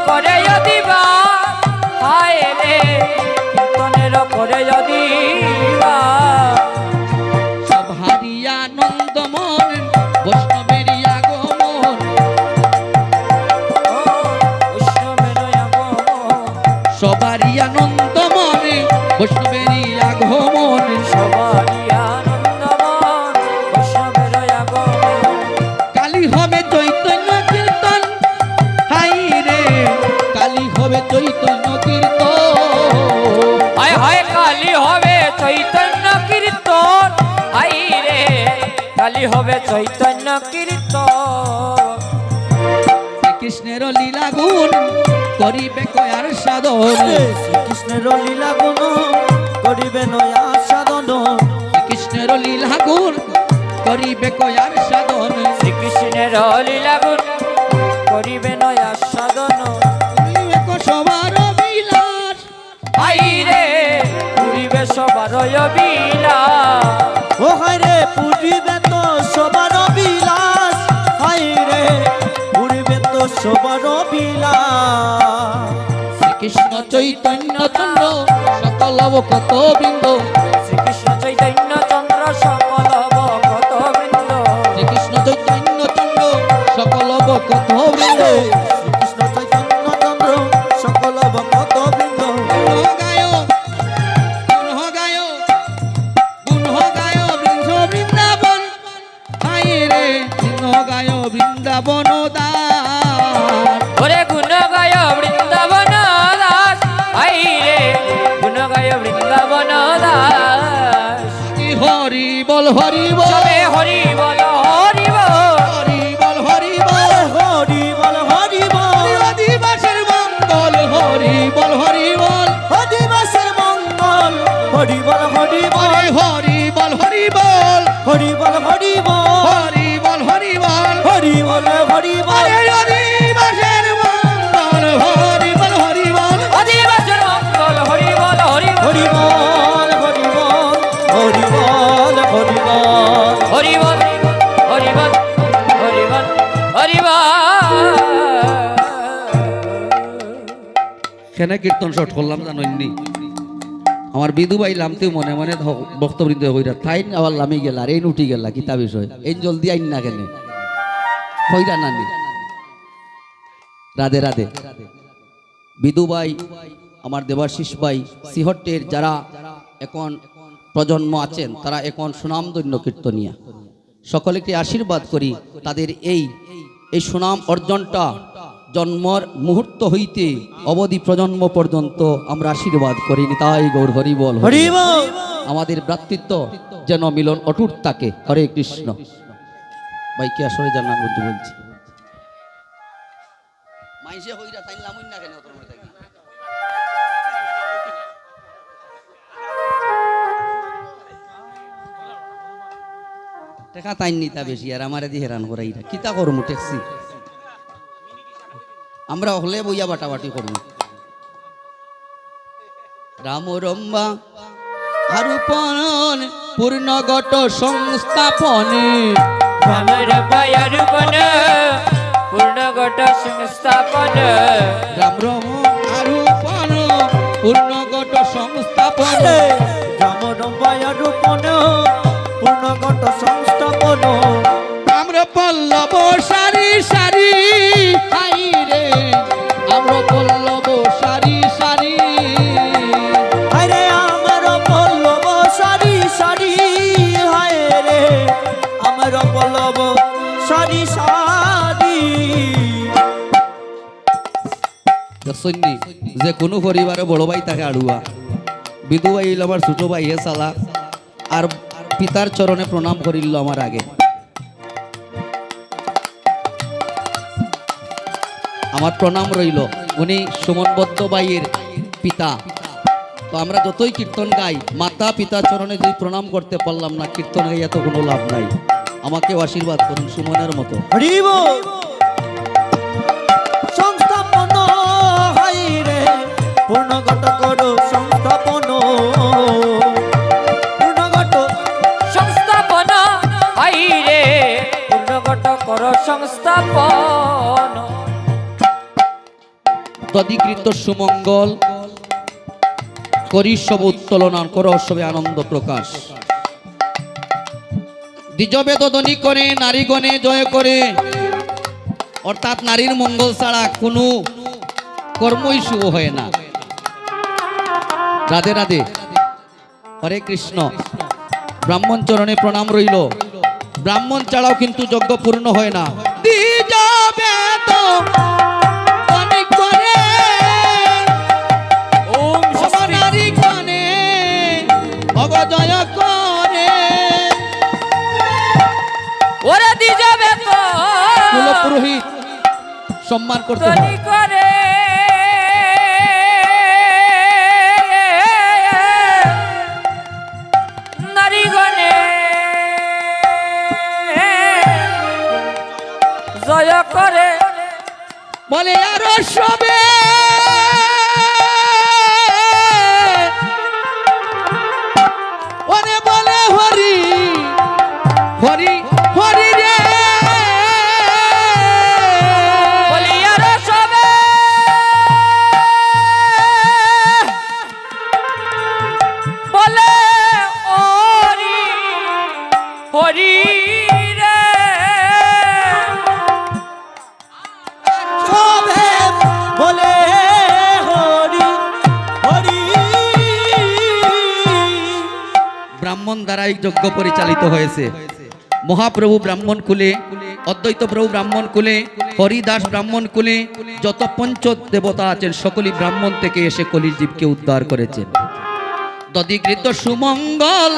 করে যদি বাস, হায় রে কীর্তনের করে যদি বাস। সব হারিয়া আনন্দ মন বৈষ্ণবের আগমন, সবারই আনন্দ মনে বৈষ্ণবের আগমন, সবারই আনন্দমন বৈষ্ণবের আগমন। কালী হবে চৈতন্য কীর্তন, হাই রে কালী হবে চৈতন্য কীর্তন, হায় হায় কালী হবে চৈতন্য কীর্তন, হাই রে কালী হবে চৈতন্য কীর্তন। শ্রীকৃষ্ণের লীলা গুণ করিবে কয়ার সাধন, শ্রীকৃষ্ণের লীলা গুণ করিবে নয়া সাধন, শ্রীকৃষ্ণের লীলা গুণ করিবে কয়ার সাধন, শ্রীকৃষ্ণের লীলা গুণ করিবে নয়া সাধন, করিবে সবার বিলাস, হাই রে পুরিবে সবার বিলাস। ও হায় রে পুরিবে তো সবার বিলাস, হায় রে পুরিবে তো সবার বিলাস, শ্রীকৃষ্ণ চৈতন্য চন্দ্র সকল কত বৃন্দ, শ্রীকৃষ্ণ চৈতন্য চন্দ্র সকল ভক্ত বৃন্দ, শ্রীকৃষ্ণ চৈতন্য চন্দ্র সকল কত বৃন্দ, শ্রীকৃষ্ণ চৈতন্য চন্দ্র সকল ভক্ত বৃন্দ, গুণ গায় গুণ গায় গুণ গায় বৃন্দ বৃন্দাবন, হাই রে গুণ গায় বৃন্দাবন দাস, ওরে গুণ গায় বৃন্দাবন দাস, হাই রে গুণ গায় বৃন্দাবন দাস। হরি বল হরি বল, সবে হরি বল হরি বল, হরি বল হরি বল, হরি বল হরি বল, আদিবাসের মঙ্গল হরি বল হরি বল, অধিবাসের মঙ্গল হরি বল হরি বল, হরি বল হরি বল, হরি বল হরি বল, হরি বল হরি বল, হরি বল হরি বল, আদিবাসের মঙ্গল হরি বল হরি বল, আদিবাসের মঙ্গল হরি বল হরি বল, হরি বল হরি বল, হরি বল হরি বল, হরি বল হরি বল হরি বল হরি বল। কেন কীর্তন শট করলাম জানি? আমার বিধু ভাই লামতেও মনে মনে বক্তবৃন্দ হইরা তাই আবার লামি গেল, আর এই উঠি গেলা কিতা বিষয়, এই জলদি আইন না কেন হইরা নানি। রাধে রাধে। বিধু ভাই আমার দেবাশিস ভাই সিহট্টের যারা এখন প্রজন্ম আছেন তারা এখন সুনামধন্য কীর্তনিয়া, সকলকে আশীর্বাদ করি তাদের এই সুনাম অর্জনটা জন্মর মুহূর্ত হইতে অবধি প্রজন্ম পর্যন্ত আমরা আশীর্বাদ করি। তাই গৌর হরি বল হরি বল। আমাদের ভ্রাতৃত্ব যেন মিলন অটুট থাকে। হরে কৃষ্ণ। ভাই কে আসলে জান্নাত বুঝতে বলছি মাইসে হইরা তাই লামুন না কেন তোর মধ্যে থাকি টাকা তাই নিতা বেশি আর আমারে দি হেরান করাইরা কিতা করমু ট্যাক্সি আমরা হলে বইয়া বাটাবাটি করবো। রাম রম্বা আরূপণ পূর্ণগত সংস্থাপনে রামের পায়ার বন পূর্ণগত সংস্থাপন রাম রম আরূপণ পূর্ণগত সংস্থাপনে রাম রম্বায়া রূপন পূর্ণগত সংস্থাপন আমরা পল্লব সারি সারি হাই রে আমরা পল্লব সারি সারি আরে আমার পল্লব সারি সারি হায় রে আমার পল্লব সারি সারি। দেখছনি যে কোনো পরিবারে বড় ভাই তাকে আড়ুয়া বিধু ভাই হইল আমার ছোট ভাই হে সালা আর পিতার চরণে প্রণাম করিল আমার আগে। আমার প্রণাম রইল, উনি সুমনবদ্ধ ভাইয়ের পিতা। তো আমরা যতই কীর্তন গাই মাতা পিতা চরণে যদি প্রণাম করতে পারলাম না কীর্তন গাই এত কোনো লাভ নাই। আমাকেও আশীর্বাদ করুন সুমনের মতো। হরি বল। সংস্থাপন হায় রে পূর্ণগত করো সংস্থাপন পূর্ণগত সংস্থাপন হাই রে পূর্ণগত কর সংস্থাপন তদিকৃত সুমঙ্গল করি সব উত্তোলন করো সবে আনন্দ প্রকাশ। দ্বিজবেদ ধ্বনি করে নারীগণে জয় করে, অর্থাৎ নারীর মঙ্গল ছাড়া কোনো কর্মই শুভ হয় না। রাধে রাধে, হরে কৃষ্ণ। ব্রাহ্মণ চরণে প্রণাম রইল। ব্রাহ্মণ ছাড়াও কিন্তু যজ্ঞ পূর্ণ হয় না। দ্বিজবেদ ধ্বনি করে ওম স্বস্তি নারীগণে অগজয় করে। ওরে দি যাবে তো কুলপুরোহিত সম্মান করতে হয়। তনি করে নারীগণে জয় করে বলে আরো সবে ওরে বলে হরি হরি হরি রে বলি আর সবে বলে হরি হরি রে সবে বলে হরি হরি। ব্রাহ্মণ দ্বারাই যজ্ঞ পরিচালিত হয়েছে। মহাপ্রভু ব্রাহ্মণ কুলে, অদ্বৈত প্রভু ব্রাহ্মণ কুলে, হরিদাস ব্রাহ্মণ কুলে, যত পঞ্চ দেবতা আছেন সকলেই ব্রাহ্মণ থেকে এসে কলির জীবকে উদ্ধার করেছেন। দধিগৃত সুমঙ্গল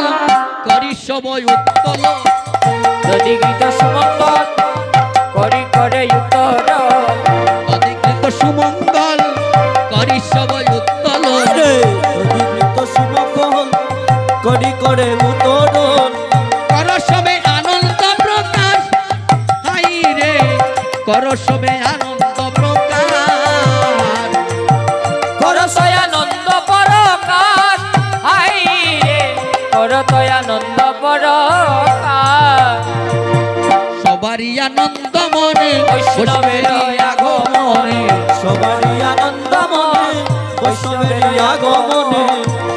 করি সবই উত্তল, যদি গীত সুমঙ্গল করি করে উত্তর দধিগৃত সুমঙ্গল করি সবই উত্তল। রে অধিকৃত সুমঙ্গল করি করে উত্তরণ কর সবে আনন্দ প্রকাশ, হাই রে কর সবে আনন্দ প্রকাশ। করতয়ানন্দ পরকাশ হাই রে করতয়ানন্দ পরকাশ সবারই আনন্দ মনে বৈষ্ণবের আগমনে সবারই আনন্দ মনে বৈষ্ণবের আগমনে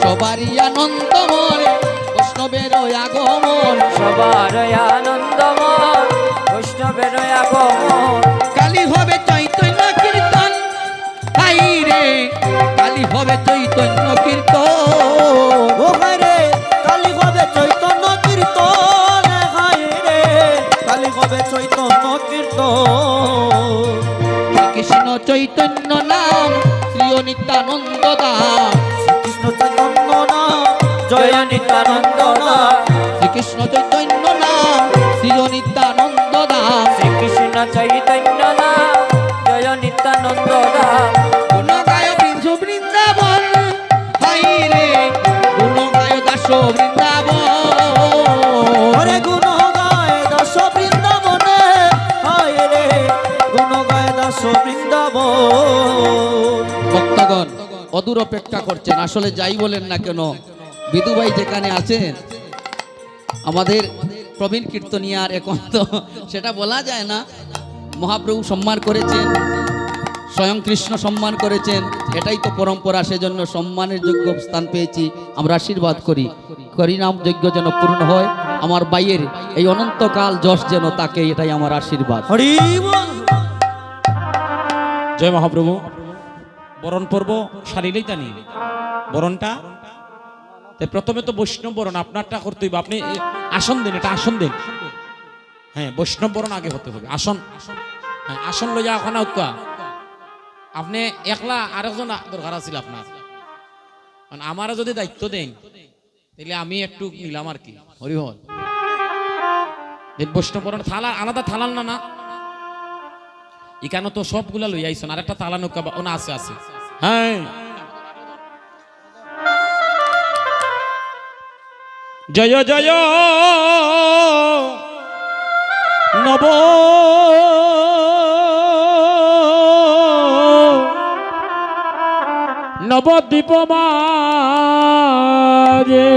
সবারই আনন্দ মনে বৈষ্ণবের আগমন। সবার আনন্দময় বৈষ্ণবের আগমন কালী হবে চৈতন্য কীর্তন, হাই রে কালী হবে হবে চৈতন্য কীর্তন ও হায় রে কালি হবে চৈতন্য কীর্তন হায় রে কালি হবে চৈতন্য কীর্তন কৃষ্ণ চৈতন্য নাম শ্রী নিত্যানন্দ দাম কৃষ্ণ চৈতন্য নাম জয় নিত্যানন্দ নাম শ্রীকৃষ্ণ চৈতন্য নাম শ্রী নিত্যানন্দ দাম শ্রীকৃষ্ণ চৈতন্য নাম জয় নিত্যানন্দ দাম গুণ গায় বৃন্দ বৃন্দাবন হাই রে গুণ গায় দাস বৃন্দাবন হরে গুণ গায় দাস বৃন্দাবনে হায় রে গুণ গায় দাস বৃন্দাবন ভক্তগণ অদূর অপেক্ষা করছেন আসলে যাই বলেন না কেন বিদুভাই যেখানে আছেন আমাদের প্রবীণ কীর্তনিয়ার এখন তো সেটা বলা যায় না মহাপ্রভু সম্মান করেছেন স্বয়ং কৃষ্ণ সম্মান করেছেন এটাই তো পরম্পরা সেজন্য সম্মানের যোগ্য স্থান পেয়েছি আমরা আশীর্বাদ করি হরিনাম যজ্ঞ যেন পূর্ণ হয় আমার বাইয়ের এই অনন্তকাল যশ যেন তাকে এটাই আমার আশীর্বাদ হরি বল জয় মহাপ্রভু বরণ পর্ব সারিলেই জানি বরণটা তাই প্রথমে তো বৈষ্ণব বরণ আপনারটা করতে হইবে আপনি আসন দিন এটা আসন দিন হ্যাঁ বৈষ্ণব বরণ আগে হতে হবে আসন হ্যাঁ আসন লইয়া ওখানে উৎকা আপনি একলা আরেকজন দরকার আছিল আপনার আমার যদি দায়িত্ব দেন তাহলে আমি একটু নিলাম আর কি হরিহর বৈষ্ণব বরণ থালা আলাদা থালাল না না এখানে তো সবগুলা লই আইছেন আর একটা তালা নৌকা ওনা আছে আছে হ্যাঁ জয় জয় নব নবদ্বীপ মাঝে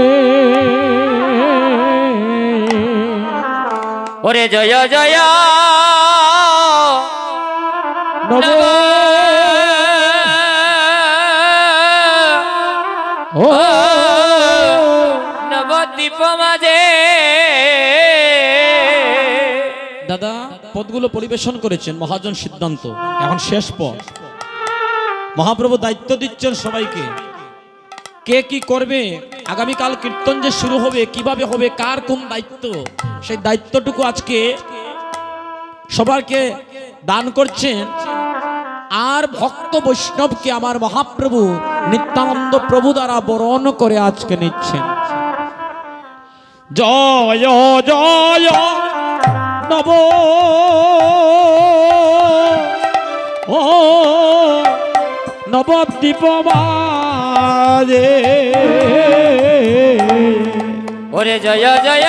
ওরে জয় জয় নব ও নবদ্বীপ মাঝে দাদা পদগুলো পরিবেশন করেছেন মহাজন সিদ্ধান্ত এখন শেষ পদ মহাপ্রভু দায়িত্ব দিচ্ছেন সবাইকে কে কি করবে আগামীকাল কীর্তন যে শুরু হবে কিভাবে হবে কার কোন দায়িত্ব সেই দায়িত্বটুকু আজকে সবাইকে দান করছেন আর ভক্ত বৈষ্ণবকে আমার মহাপ্রভু নিত্যানন্দ প্রভু দ্বারা বরণ করে আজকে নিচ্ছেন জয় জয় নব ও নবদ্বীপ মাঝে ওরে জয় জয়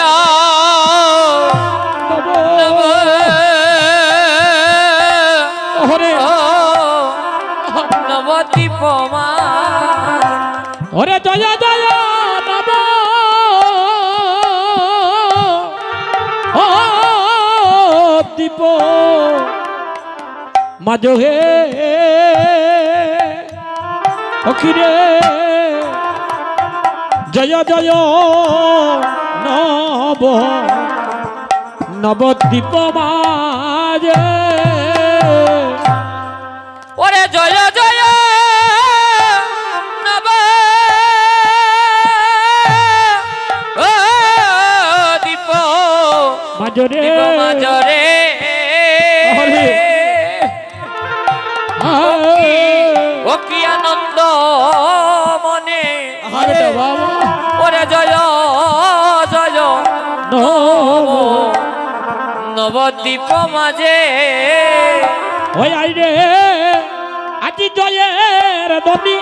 হরে নবদ্বীপ ওরে জয় জয় নব ও দীপ মাঝে হে অখিরে জয় জয় নব নবদ্বীপ মাঝে ওরে জয় জয় নব দীপ মাজরে মাজরে ও কি আনন্দ মনে ওরে জয় জয় নবদ্বীপ মাঝে ওই আই রে আজি জয়ের ধনী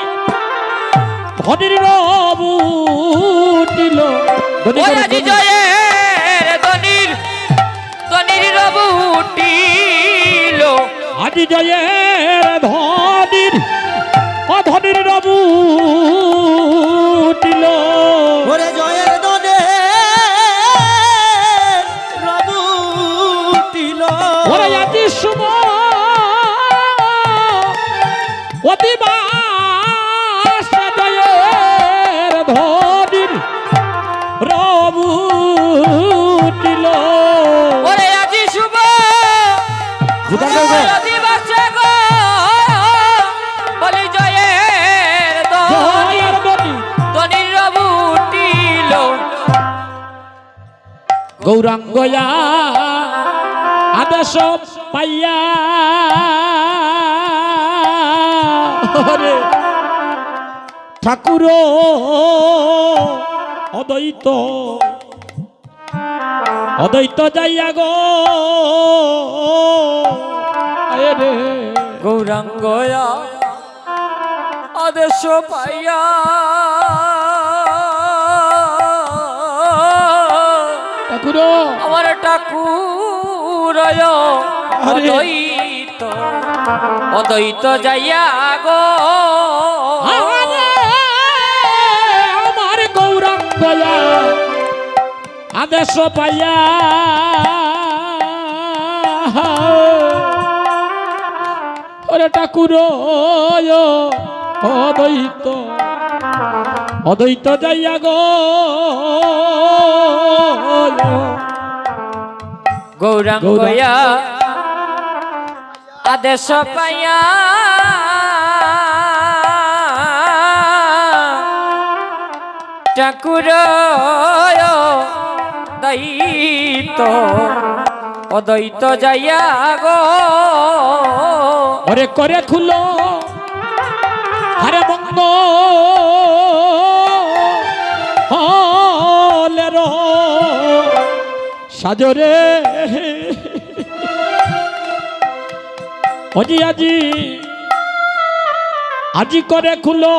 ধনির রবু দিল আজি জয়ের ধনির ধনির রবু উঠিল আজি জয়ের ধনির অধনির রবু দিল ওরে জয়ের দনে প্রভু তিল ওরে আজি শুভ অতিবাস জয়ের ধনির রবু দিল ওরে আজি শুভ দিবসে গো বলি জয়ের গৌরাঙ্গয়া আদেশ পাইয়া হরে ঠাকুর অদ্বৈত অদ্বৈত যাইয়া গো আয়ে রে গৌরাঙ্গয়া আদেশ পাইয়া ঠাকুর আমার ঠাকুর অদ্বৈত অদ্বৈত যাইয়া গো আমার গৌরাঙ্গয়া আদেশ পাইয়া ওরে ঠাকুর অদ্বৈত অদ্বৈত যাইয়া গো গৌরাঙ্গয়া আদেশ পাইয়া ঠাকুর অদ্বৈত অদ্বৈত যাইয়া গো ওরে করে খুলো হরে মঙ্গ হলের সাজরে অজি আজি আজি করে খুলো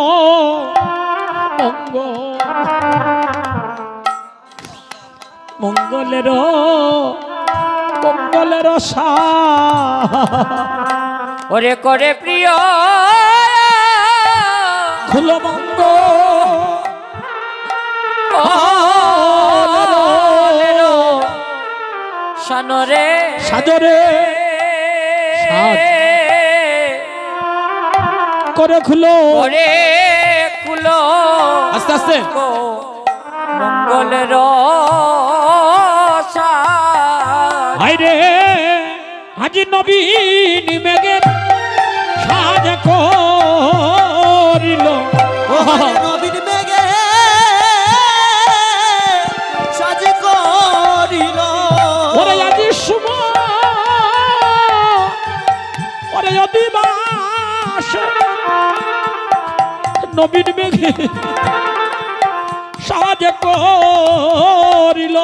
মঙ্গ মঙ্গলের মঙ্গলের সা ওরে করে প্রিয় খুলো মঙ্গ সনরে সাজরে সাজ করে খুলো ওরে কুলো আস্তে আস্তে মঙ্গলের আইরে আজি নবীন মেঘের সাজ করিল নবীন মেঘে সাজ করিল ওরে আজি সুম ওরে অদিবাস নবীন মেঘে সাজ করিল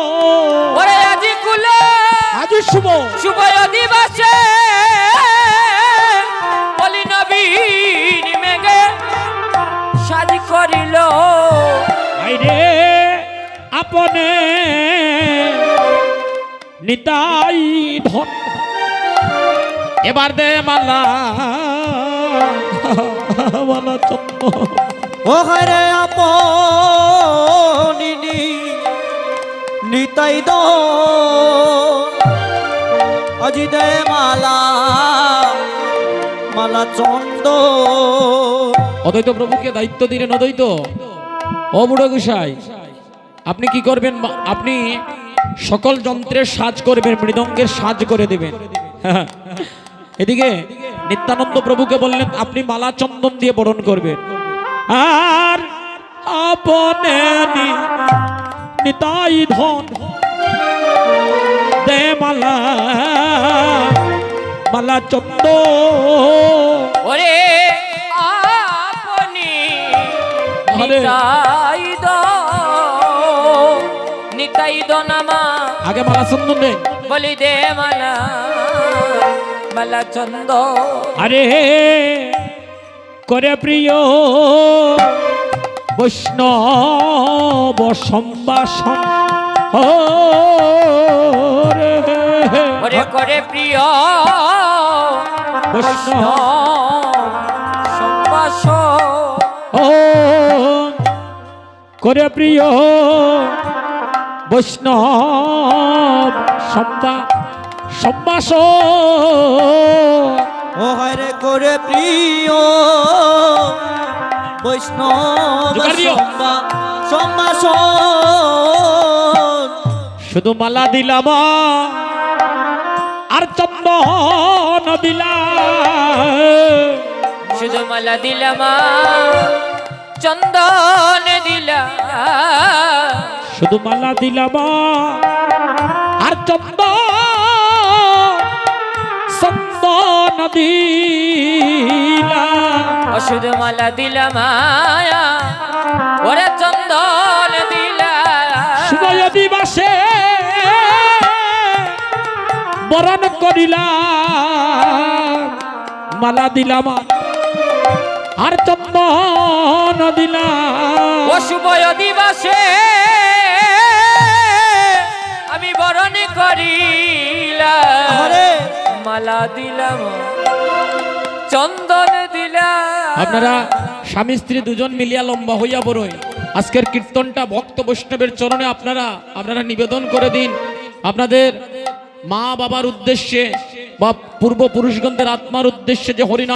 ওরে আজি কুলো আজি শুভ শুভ দিবসে বলি নবীন মেঘে সাজ করিল আইরে আপনে নিতাই ধন এবার দে মালা মালা চন্দ ও হরে আপনি নিতাই দ আজি দে মালা মালা চন্দ অদ্বৈত প্রভুকে দায়িত্ব দিলেন অদ্বৈত ও বুড়ো গোসাই আপনি কি করবেন আপনি সকল যন্ত্রের সাজ করবেন মৃদঙ্গের সাজ করে দেবেন এদিকে নিত্যানন্দ প্রভুকে বললেন আপনি মালা চন্দন দিয়ে বরণ করবেন আর আপনে নিতাই ধন দে মালা মালা চন্দ ওরে আপনি আরে। নিতাই দো নামা আগে মালা চন্দন দে বলি দে মালা মালা চন্দ আরে করে প্রিয় বৈষ্ণব সম্ভাষণ ওরে করে প্রিয় বৈষ্ণব সম্ভাষ করে প্রিয় বৈষ্ণব সম্ভাষণ ও হরে করে প্রিয় বৈষ্ণব জোগাড় দিও। সম্ভাষণ শুধু মালা দিলাম আর চন্দন দিলাম শুধু মালা দিলাম চন্দন দিলা শুধু মালা দিলাম আর চন্দন দিলাম। ওষুধ মালা দিলা মায়া ওরে চন্দন দিলা শুভ দিবসে বরণ করিলাম, মালা দিলাম আর চন্দন দিলাম। ও শুভ দিবসে আমি বরণ করিলাম, আরে মালা দিলাম চন্দন দিলাম। আপনারা স্বামী স্ত্রী দুজন মিলিয়া লম্বা হইয়া বড়ই আজকের কীর্তনটা ভক্ত বৈষ্ণবের চরণে আপনারা নিবেদন করে দিন। আপনাদের মা বাবার উদ্দেশ্যে বা পূর্বপুরুষগণদের আত্মার উদ্দেশ্যে যে হরিনাম